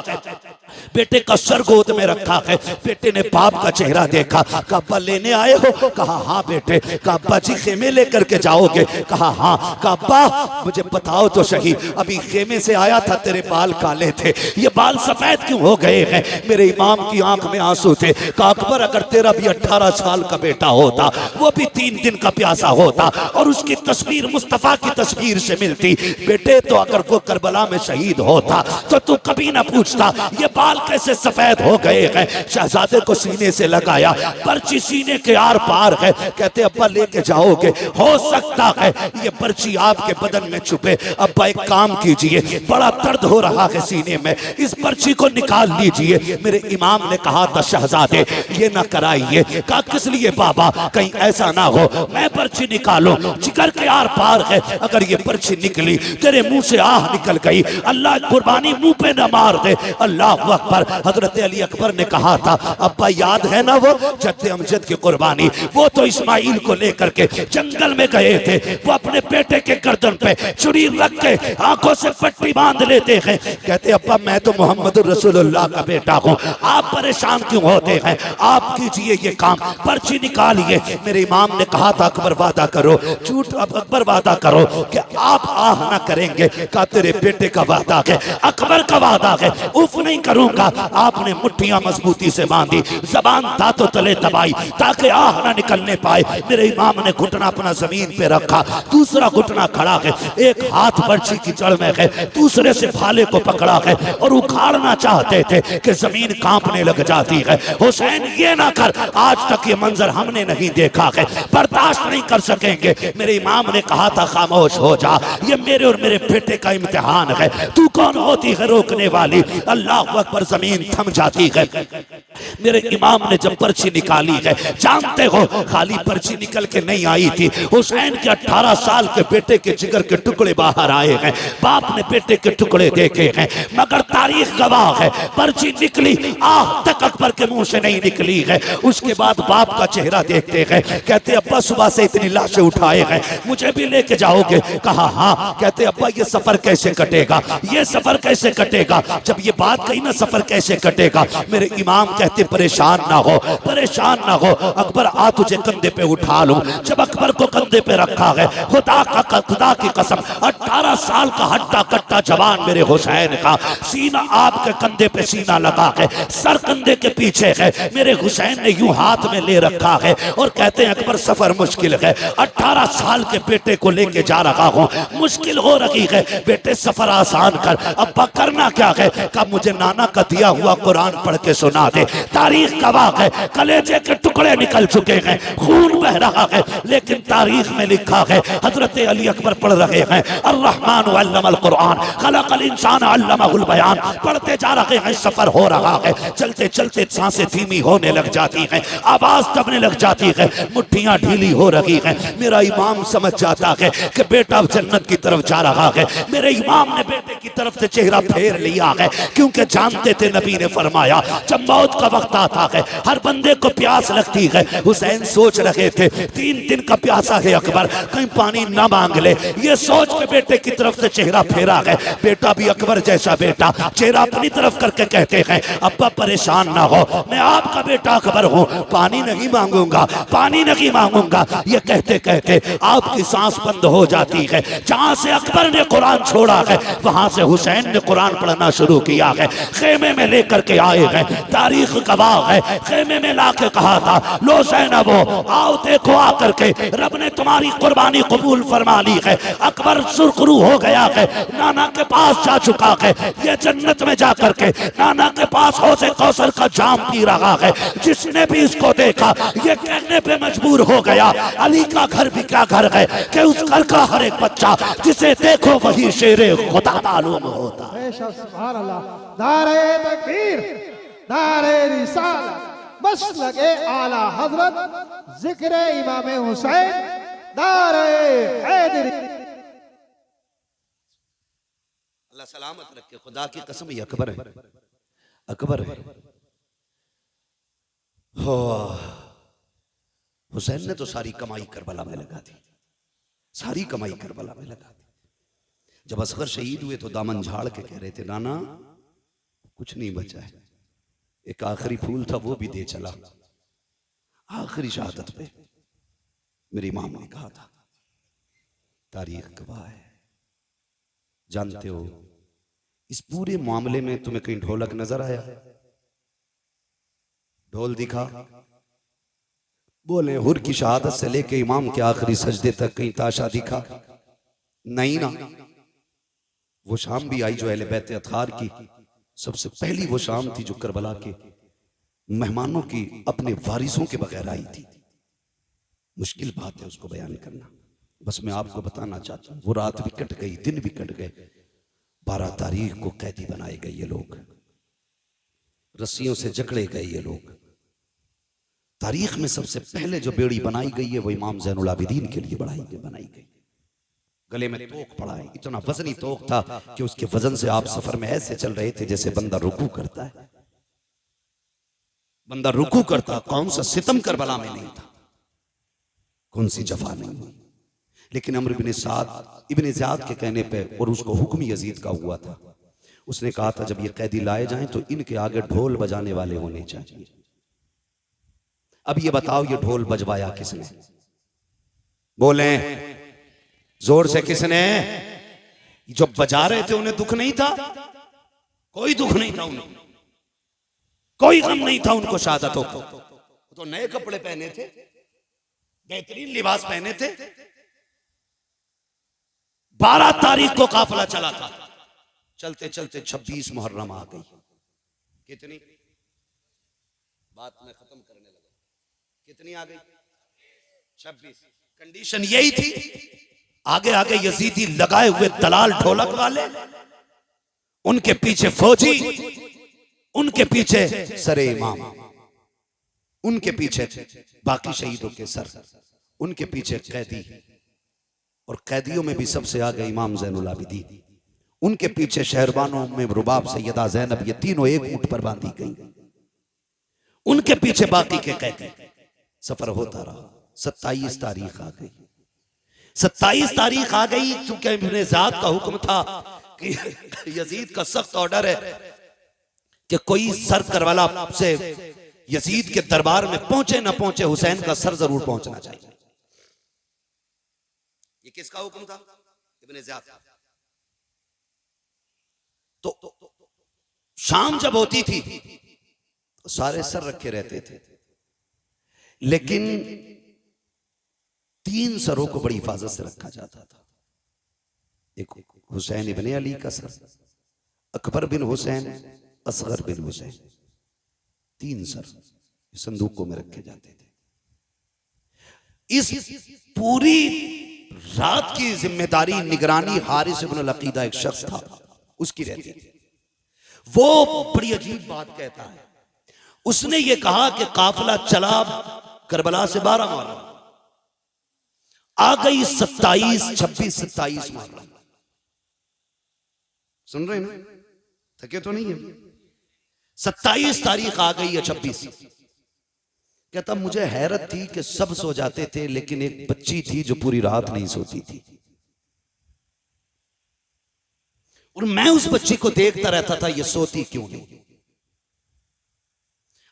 बेटे का सर गोद में रखा है। बेटे ने बाप का चेहरा देखा, कहा अब्बा लेने आए हो, कहा हाँ बेटे। कहा अब्बा जी खेमे लेकर के जाओगे, कहा हाँ। कहा अब्बा मुझे बताओ तो सही, अभी खेमे से आया था तेरे बाल काले थे, ये बाल सफेद क्यों हो गए हैं। मेरे इमाम की आंख में आंसू थे। कहा अकबर अगर तेरा भी 18 साल का बेटा होता, वो भी 3 दिन का प्यासा होता और उसकी तस्वीर मुस्तफा की तस्वीर से मिलती बेटे, तो अगर वो करबला में शहीद होता तो तू कभी ना पूछता ये बाल कैसे सफेद हो गए हैं। शहजादे को सीने से लगाया, पर्ची सीने के आर पार है। कहते अब्बा लेके जाओगे, हो सकता है ये पर्ची आपके बदन में छुपे। अब्बा एक काम कीजिए, बड़ा दर्द हो रहा है सीने में, इस पर्ची को निकाल लीजिए। मेरे इमाम ने कहा था शहजादे ये ना कराइए। कहा किस लिए बाबा, कहीं ऐसा ना हो मैं पर्ची निकालूं, जिगर के आर पार है, अगर ये पर्ची निकली तेरे मुंह से आह निकल गई, अल्लाह कुर्बानी मुंह पे न मार दे। अल्लाह अकबर। हजरत अली अकबर ने कहा था अब्बा याद है ना वो जद्दे अमजद की कुर्बानी, वो तो इस्माइल को लेकर के जंगल में गए थे, वो अपने बेटे के गर्दन पे छुरी रख के आंखों से पट्टी बांध लेते हैं। कहते अब्बा मैं तो मोहम्मद रसूलुल्लाह का बेटा हूँ, आप परेशान क्यों होते हैं, आप कीजिए ये काम, पर्ची निकालिए। मेरे इमाम ने कहा था अकबर वादा करो, झूठ अकबर वादा करो कि आप आह ना करेंगे। कहा तेरे बेटे का वादा है, अकबर का वादा है, उफ नहीं करूंगा। लगा। आपने मुट्ठियां मजबूती से बांधी, जबान दांतों तले दबाई ताकि आह ना निकलने पाए। मेरे इमाम ने घुटना अपना जमीन पे रखा, दूसरा घुटना खड़ा है, एक हाथ बर्छी की जड़ में है, दूसरे से भाले को पकड़ा है और उखाड़ना चाहते थे कि जमीन कांपने लग जाती है। हुसैन ये ना कर, आज तक ये मंजर हमने नहीं देखा है, बर्दाश्त नहीं कर सकेंगे। मेरे इमाम ने कहा था खामोश हो जा, ये मेरे और मेरे बेटे का इम्तिहान है। तू कौन होती है रोकने वाली? अल्लाह अकबर, जमीन थम जाती है। मेरे इमाम ने जब पर्ची निकाली है, जानते हो खाली पर्ची निकल के नहीं आई थी, हुसैन के 18 साल के बेटे के जिगर के टुकड़े बाहर आए हैं। बाप ने बेटे के टुकड़े देखे हैं, मगर तारीख गवाह है पर्ची निकली आह तक अकबर के मुंह से नहीं निकली है। उसके बाद बाप का चेहरा देखते हैं, कहते अब्बा सुबह से इतनी लाशें उठाए हैं, मुझे भी लेके जाओगे? कहा हाँ। कहते अब्बा ये सफर कैसे कटेगा, ये सफर कैसे कटेगा? जब ये बात कही ना सफर कैसे कटेगा, मेरे इमाम कहते परेशान ना हो, परेशान ना हो, अकबर आ तुझे कंधे पे उठा लूं। जब अकबर को कंधे पे रखा है, खुदा की कसम 18 साल का हट्टा कट्टा जवान मेरे हुसैन का सीना आपके कंधे पे सीना लगा है, सर कंधे के पीछे है। मेरे हुसैन ने यूं हाथ में ले रखा है और कहते हैं अकबर सफर मुश्किल है, 18 साल के बेटे को लेके जा रहा हूं, मुश्किल हो रही है, बेटे सफर आसान कर। अब्बा करना क्या है? कहा मुझे नाना का दिया हुआ कुरान पढ़ के सुना दे। तारीख गवाह है कलेजे के टुकड़े निकल चुके हैं, खून बह रहा है, लेकिन तारीख में लिखा है हजरत अली अकबर पढ़ रहे हैं अर्रहमान अल्लमल कुरान खलकल इंसान अल्लमहुल बयान, पढ़ते जा रहे हैं, सफर हो रहा है। चलते चलते सांसें धीमी होने लग जाती हैं, आवाज दबने लग जाती है, मुट्ठियां ढीली हो रही हैं। मेरा इमाम समझ जाता है कि बेटा जन्नत की तरफ जा रहा है। मेरे इमाम ने बेटे की तरफ से चेहरा फेर लिया है, क्योंकि जानते थे नबी ने फरमाया जब मौत का वक्त आता है हर बंदे को प्यास लगती है। हुसैन सोच रहे थे 3 दिन का प्यासा है अकबर, कहीं पानी ना मांग ले। ये सोच के बेटे की तरफ से चेहरा फेरा है। बेटा भी अकबर जैसा बेटा, चेहरा अपनी तरफ करके कहते हैं अब्बा परेशान ना हो, मैं आपका बेटा अकबर हूँ, पानी नहीं मांगूंगा, पानी नहीं मांगूंगा। ये कहते कहते आपकी सांस बंद हो जाती है। जहां से अकबर ने कुरान छोड़ा है वहां से हुसैन ने कुरान पढ़ना शुरू किया है। खेमे में लेकर के आए हैं, तारीख गवाह है, खेमे में लाके कहा था लो ज़ैनबो आओ देखो आकर के, रब ने तुम्हारी कुर्बानी कबूल फरमा ली है। अकबर सुरखरू हो गया है, नाना के पास जा चुका है, ये जन्नत में जाकर के नाना के पास हौज़े कौसर का जाम पी रहा है। जिसने भी इसको देखा ये कहने पे मजबूर हो गया अली का घर भी क्या घर है कि उस घर का हर एक बच्चा जिसे देखो वही शेरे खुदा मालूम होता। सुभान अल्लाह, नारे तकबीर, नारे रिसालत, बस लगे आला हजरत, जिक्र इमाम हुसैन, नारे हैदरी। अल्लाह सलामत रखे, खुदा की कसम ये अकबर है, अकबर है। हो हुसैन ने तो सारी कमाई करबला में लगा दी, सारी कमाई करबला में लगा दी। जब असगर शहीद हुए तो दामन झाड़ के कह रहे थे नाना कुछ नहीं बचा है, एक आखिरी फूल था वो भी दे चला। आखिरी शहादत पे मेरी इमाम ने कहा था, तारीख गवाह है। जानते हो इस पूरे मामले में तुम्हें कहीं ढोलक नजर आया? ढोल दिखा? बोले हुर की शहादत से लेके इमाम के आखिरी सजदे तक कहीं ताशा दिखा? नहीं ना। वो शाम भी आई जो अहले बैत अतहार की सबसे पहली वो शाम थी जो करबला के मेहमानों की अपने वारिसों के बगैर आई थी। मुश्किल बात है उसको बयान करना, बस मैं आपको बताना चाहता हूं। वो रात भी कट गई, दिन भी कट गए। 12 तारीख को कैदी बनाए गए ये लोग, रस्सियों से जकड़े गए ये लोग। तारीख में सबसे पहले जो बेड़ी बनाई गई है वो इमाम ज़ैनुल आबिदीन के लिए बनाई गई। गले में तोक पड़ा है, इतना वजनी तोक था कि उसके वजन से आप सफर में ऐसे चल रहे थे जैसे बंदा रुकू करता है। बंदा रुकू करता, कौन सा सितम करबला में नहीं था, कौन सी जफा नहीं हुई। लेकिन अम्र इब्न ज़ियाद के कहने पे, और उसको हुक्म यजीद का हुआ था, उसने कहा था जब ये कैदी लाए जाएं तो इनके आगे ढोल बजाने वाले होने चाहिए। अब ये बताओ ये ढोल बजवाया किसने? बोले जोर से किसने? जो बजा रहे थे उन्हें दुख नहीं था? कोई दुख नहीं था उन्हें। कोई गम नहीं था उनको शहादतों को। तो नए कपड़े पहने थे, बेहतरीन लिबास पहने थे। 12 तारीख को काफिला चला था। चलते चलते 26 मुहर्रम आ गई। कितनी बात मैं खत्म करने लगा, कितनी आ गई? 26। कंडीशन यही थी, आगे आगे यजीदी लगाए हुए दलाल ढोलक वाले, उनके पीछे फौजी, उनके पीछे सरे इमाम, उनके पीछे बाकी शहीदों के सर, उनके पीछे कैदी, और कैदियों में भी सबसे आगे इमाम ज़ैनुल आबिदीन, उनके पीछे शहरबानों में रुबाब सैयदा ज़ैनब, ये तीनों एक ऊंट पर बांधी गई, उनके पीछे बाकी के कैदी। सफर होता रहा। 27 तारीख आ गई। 27 तारीख आ गई, चूंकि इब्ने ज़ियाद का हुक्म था कि यजीद का सख्त ऑर्डर है कि कोई सर करवाला से यजीद के दरबार में पहुंचे ना पहुंचे, हुसैन का सर जरूर पहुंचना चाहिए। ये किसका हुक्म था? इब्ने ज़ियाद का। तो शाम जब होती थी तो सारे सर रखे रहते थे, लेकिन 3 सरों को बड़ी हिफाजत से रखा जाता था। एक हुसैन इब्ने अली का सर, अकबर बिन हुसैन, असगर बिन हुसैन, 3 सर संदूकों में रखे जाते थे। इस पूरी रात की जिम्मेदारी, निगरानी हारिस इब्न अल-अकीदा एक शख्स था, उसकी रहती थी। वो बड़ी अजीब बात कहता है। उसने ये कहा कि काफिला चला करबला से 12 मुहर्रम, आ गई 27, 26, 27 मुहर्रम। सुन रहे हैं ना? थके तो नहीं है? 27 तारीख आ गई है, 26। कहता मुझे हैरत थी कि सब सो जाते थे, लेकिन एक बच्ची थी जो पूरी रात नहीं सोती थी, और मैं उस बच्ची को देखता रहता था, ये सोती क्यों नहीं।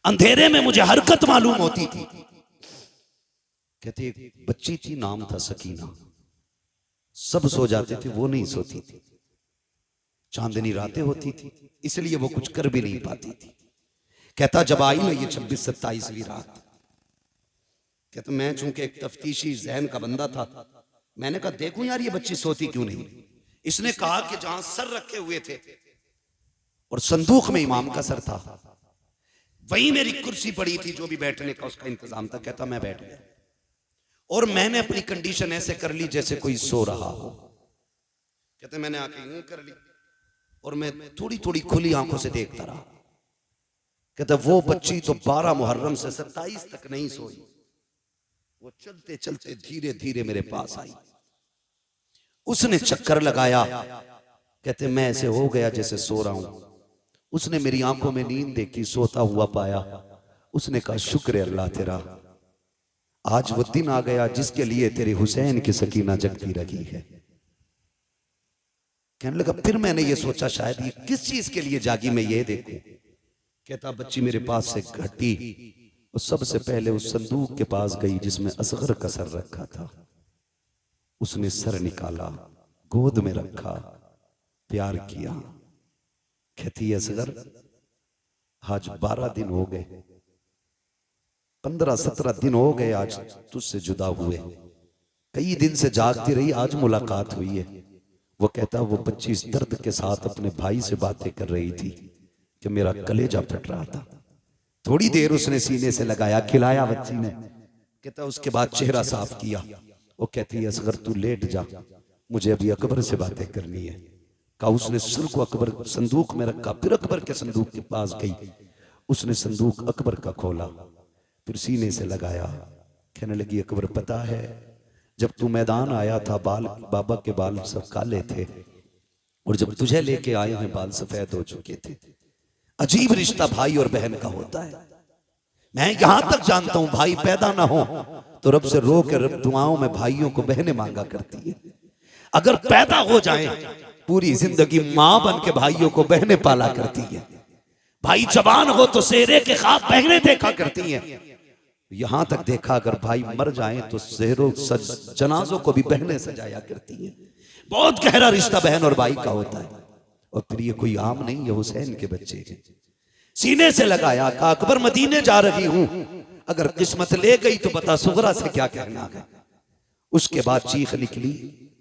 अंधेरे में मुझे हरकत मालूम होती थी। कहते एक बच्ची थी, नाम था सकीना, सब सो जाते थे, वो नहीं सोती थी। चांदनी रातें होती थी, इसलिए वो कुछ कर भी नहीं पाती थी। कहता जब आई ना ये 26-27वीं रात, कहता मैं चूंकि एक तफ्तीशी जहन का बंदा था, मैंने कहा देखूं यार ये बच्ची सोती क्यों नहीं। इसने कहा कि जहां सर रखे हुए थे और संदूक में इमाम का सर था, वहीं मेरी कुर्सी पड़ी थी, जो भी बैठने का उसका इंतजाम था। कहता मैं बैठ गया और मैंने अपनी कंडीशन ऐसे कर ली जैसे कोई सो रहा हो। कहते मैंने आके यूं कर ली और मैं थोड़ी थोड़ी खुली आंखों से देखता रहा। कहता वो बच्ची तो 12 मुहर्रम से 27 तक नहीं सोई, वो चलते चलते धीरे धीरे मेरे पास आई। उसने चक्कर लगाया। कहते मैं ऐसे हो गया जैसे सो रहा हूं। उसने मेरी आंखों में नींद देखी, सोता हुआ पाया। उसने कहा शुक्र है अल्लाह तेरा, आज वो दिन आ गया जिसके लिए तेरे हुसैन की सकीना जगती रही है। कहने लगा फिर मैंने ये सोचा शायद ये किस चीज के लिए जागी, मैं ये देखूं। कहता बच्ची मेरे पास से घटी और सबसे पहले उस संदूक के पास गई जिसमें असगर का सर रखा था। उसने सर निकाला, गोद में रखा, प्यार किया। कहती असगर आज 12 दिन हो गए, 15-17 दिन हो गए आज तुझसे जुदा हुए। कई दिन से जागती रही, आज मुलाकात हुई है। वो कहता वो बच्ची इस दर्द के साथ अपने भाई से बातें कर रही थी कि मेरा कलेजा फट रहा था। थोड़ी देर उसने सीने से लगाया, खिलाया बच्ची ने। कहता उसके बाद चेहरा साफ किया। वो कहती है असगर तू लेट जा, मुझे अभी अकबर से बातें करनी है। कहा उसने सर को अकबर संदूक में रखा, फिर अकबर के संदूक के पास गई। उसने संदूक अकबर का खोला, फिर सीने से लगाया। कहने लगी अकबर पता है जब तू मैदान आया था बाबा के बाल सब काले थे, और जब तुझे लेके आए हैं बाल सफेद हो चुके थे। अजीब रिश्ता भाई और बहन का होता है। मैं यहां तक जानता हूं भाई पैदा ना हो तो रब से रो के रब दुआओं में भाइयों को बहनें मांगा करती है। अगर पैदा हो जाए पूरी जिंदगी मां बन के भाइयों को बहनें पाला करती है। भाई जवान हो तो सेहरे के ख्वाब बहनें देखा करती हैं। यहां तक देखा अगर भाई मर जाएं तो सेहरों जनाजों को भी बहनें सजाया करती हैं। बहुत गहरा रिश्ता बहन और भाई का होता है। और फिर ये कोई आम नहीं है, हुसैन के बच्चे हैं। सीने से लगाया, कहा अकबर मदीने जा रही हूं, अगर किस्मत ले गई तो बता सुगरा से क्या कहना है। उसके बाद चीख निकली,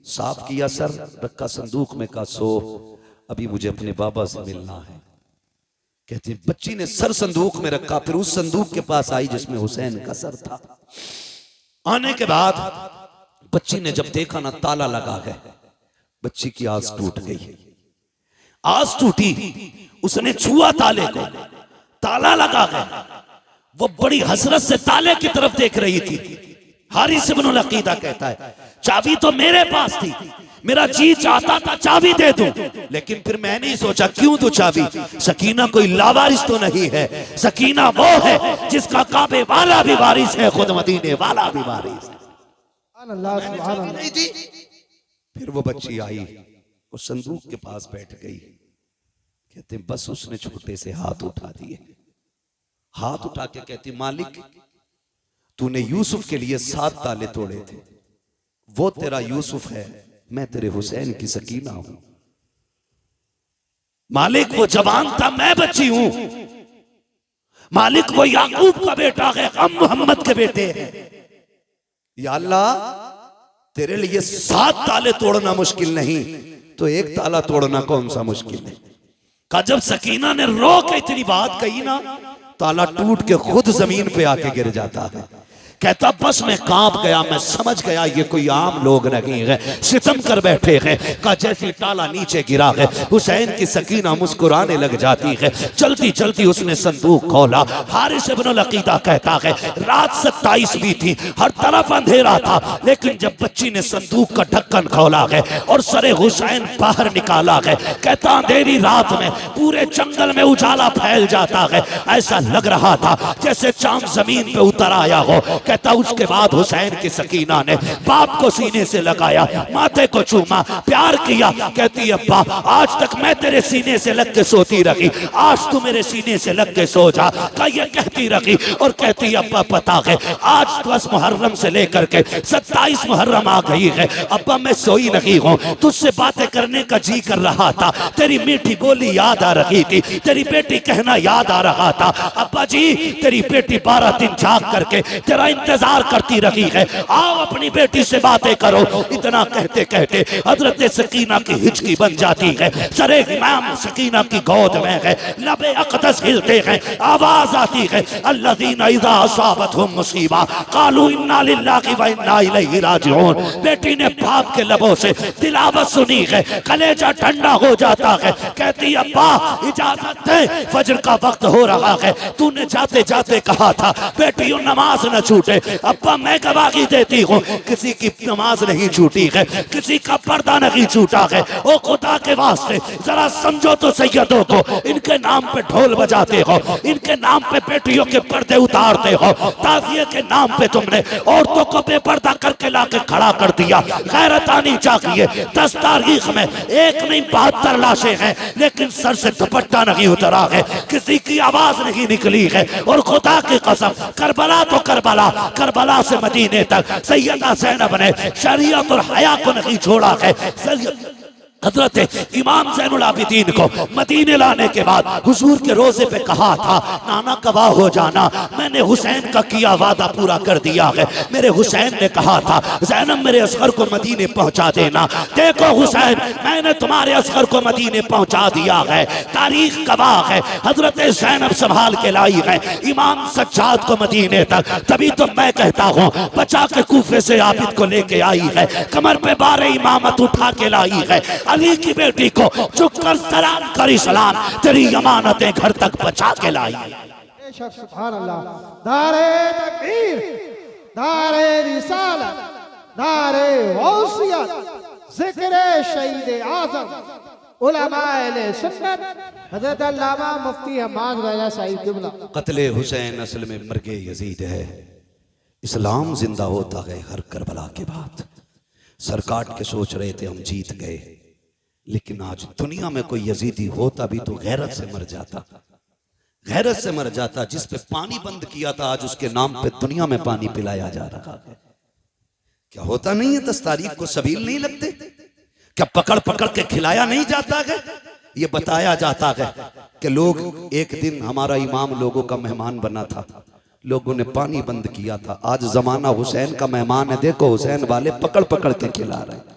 साफ किया सर, रखा संदूक में, कहा सो अभी मुझे अपने बाबा से मिलना है। कहती बच्ची ने सर संदूक में रखा, फिर उस संदूक के पास आई जिसमें हुसैन का सर था। आने के बाद बच्ची ने जब देखा ना ताला लगा है, बच्ची की आस टूट गई। आस टूटी, उसने छुआ ताले को, ताला लगा गया। वो बड़ी हसरत से ताले की तरफ देख रही थी। हारिस इब्नुल अकीदा कहता है चाबी तो मेरे पास थी, मेरा जी चाहता था चाबी दे दूं, लेकिन फिर मैंने सोचा क्यों दूं चाबी। सकीना कोई लावारिस तो नहीं है, सकीना वो है जिसका काबे वाला भी वारिस है, खुद मदीने वाला भी वारिस है। नहीं थी। फिर वो बच्ची आई, वो संदूक के पास बैठ गई। कहते बस उसने छोटे से हाथ उठा दिए, हाथ उठा के कहती मालिक तूने यूसुफ के लिए 7 ताले तोड़े थे, वो तेरा यूसुफ है, मैं तेरे हुसैन की सकीना हूं। मालिक वो जवान था, मैं बच्ची हूं। मालिक वो याकूब का बेटा है, हम मोहम्मद के बेटे हैं। या अल्लाह तेरे लिए 7 ताले तोड़ना मुश्किल नहीं, तो एक ताला तोड़ना कौन सा मुश्किल है। का जब सकीना ने रो के इतनी बात कही ना, ताला टूट के खुद जमीन पे आके गिर जाता है। कहता बस मैं कांप गया, मैं समझ गया ये कोई आम लोग नहीं है, सितम कर बैठे हैं। का जैसे ताला नीचे गिरा है, हुसैन की सकीना मुस्कुराने लग जाती है। चलती चलती उसने संदूक खोला। हारिस इब्नुल अकीदा कहता है रात 27 भी थी, हर तरफ अंधेरा था, लेकिन जब बच्ची ने संदूक का ढक्कन खोला है और सरे हुसैन बाहर निकाला है, कहता अंधेरी रात में पूरे जंगल में उजाला फैल जाता है, ऐसा लग रहा था जैसे चांद जमीन पे उतर आया हो। कहता उसके बाद हुसैन की सकीना ने बाप को सीने से लगाया, माथे को चूमा, प्यार किया। कहती अब्बा आज तक मैं तेरे सीने से लग के सोती रही, आज तू मेरे सीने से लग के सो जा। का ये कहती रही और कहती अब्बा पता है आज 10 मुहर्रम से लेकर के 27 मुहर्रम आ गई है, अब्बा मैं सोई नहीं हूँ, तुझसे बातें करने का जी कर रहा था, तेरी मीठी बोली याद आ रही थी, तेरी बेटी कहना याद आ रहा था। अब्बा जी तेरी बेटी 12 दिन जाग करके तेरा इंतजार करती रही है, आओ अपनी बेटी से बातें करो। इतना कहते कहते हजरत सकीना की हिचकी बन जाती है, सरे इमाम सकीना की गोद में है, लबे अक़दस हिलते हैं, आवाज आती है अल्लज़ीना इज़ा असाबतहुम मुसीबा क़ालू इन्ना लिल्लाहि व इन्ना इलैहि राजिऊन। बेटी ने बाप के लबों से तिलावत सुनी है, कलेजा ठंडा हो जाता है। कहती अब्बा इजाजत दे, फजर का वक्त हो रहा है, तूने जाते जाते कहा था बेटियों नमाज न छूटे। अब्बा मैं गवाही देती हूँ किसी की नमाज नहीं छूटी है, किसी का पर्दा नहीं छूटा है। ओ खुदा के वास्ते जरा समझो तो सैयदों को, इनके नाम पे ढोल बजाते हो, इनके नाम पे बेटियों के पर्दे उतारते हो, ताज़िए के नाम पे तुमने औरतों को बेपर्दा करके लाके खड़ा कर दिया। गैरत आनी चाहिए। 10 तारीख में एक नहीं 72 लाशें हैं, लेकिन सर से दुपट्टा नहीं उतरा है, किसी की आवाज नहीं निकली है। और खुदा की कसम करबला तो करबला, करबला से मदीने तक सैयदा ज़ैनब ने शरीयत और हया को नहीं छोड़ा है। हजरत इमाम ज़ैनुल आबिदीन को मदीने लाने के बाद हुजूर के रोजे पे कहा था नाना गवाह हो जाना, मैंने हुसैन का किया वादा पूरा कर दिया है। मेरे हुसैन ने कहा था ज़ैनब मेरे असगर को मदीने पहुंचा देना। देखो हुसैन मैंने तुम्हारे असगर को मदीने पहुंचा दिया है, तारीख गवाह है। हजरत ज़ैनब संभाल के लाई है इमाम सज्जाद को मदीने तक, तभी तो मैं कहता हूँ बचा के कूफे से आबिद को लेके आई है, कमर पे बारे इमामत उठा के लाई है। अली की बेटी को झुककर सलाम करी सलाम, तेरी अमानतें घर तक बचा के लाई। बेशक सुभान अल्लाह। दारे तकबीर, दारे रिसालत, दारे गौसियत, जिक्र शहीद आज़म, उलमाए सुन्नत हज़रत अल्लामा मुफ्ती हम्माद रज़ा साहिब क़िबला। कत्ले हुसैन असल में मर्गे यजीद है, इस्लाम जिंदा होता है हर करबला के बाद। सर काट के सोच रहे थे हम जीत गए, लेकिन आज दुनिया में कोई यजीदी होता भी तो गैरत से मर जाता, गैरत से मर जाता। जिस पे पानी बंद किया था आज उसके नाम पे दुनिया में पानी पिलाया जा रहा है। क्या होता नहीं है 10 तारीख को सबील नहीं लगते? क्या पकड़ पकड़ के खिलाया नहीं जाता है? ये बताया जाता है कि लोग एक दिन हमारा इमाम लोगों का मेहमान बना था, लोगों ने पानी बंद किया था। आज जमाना हुसैन का मेहमान है, देखो हुसैन वाले पकड़ पकड़ के खिला रहे हैं।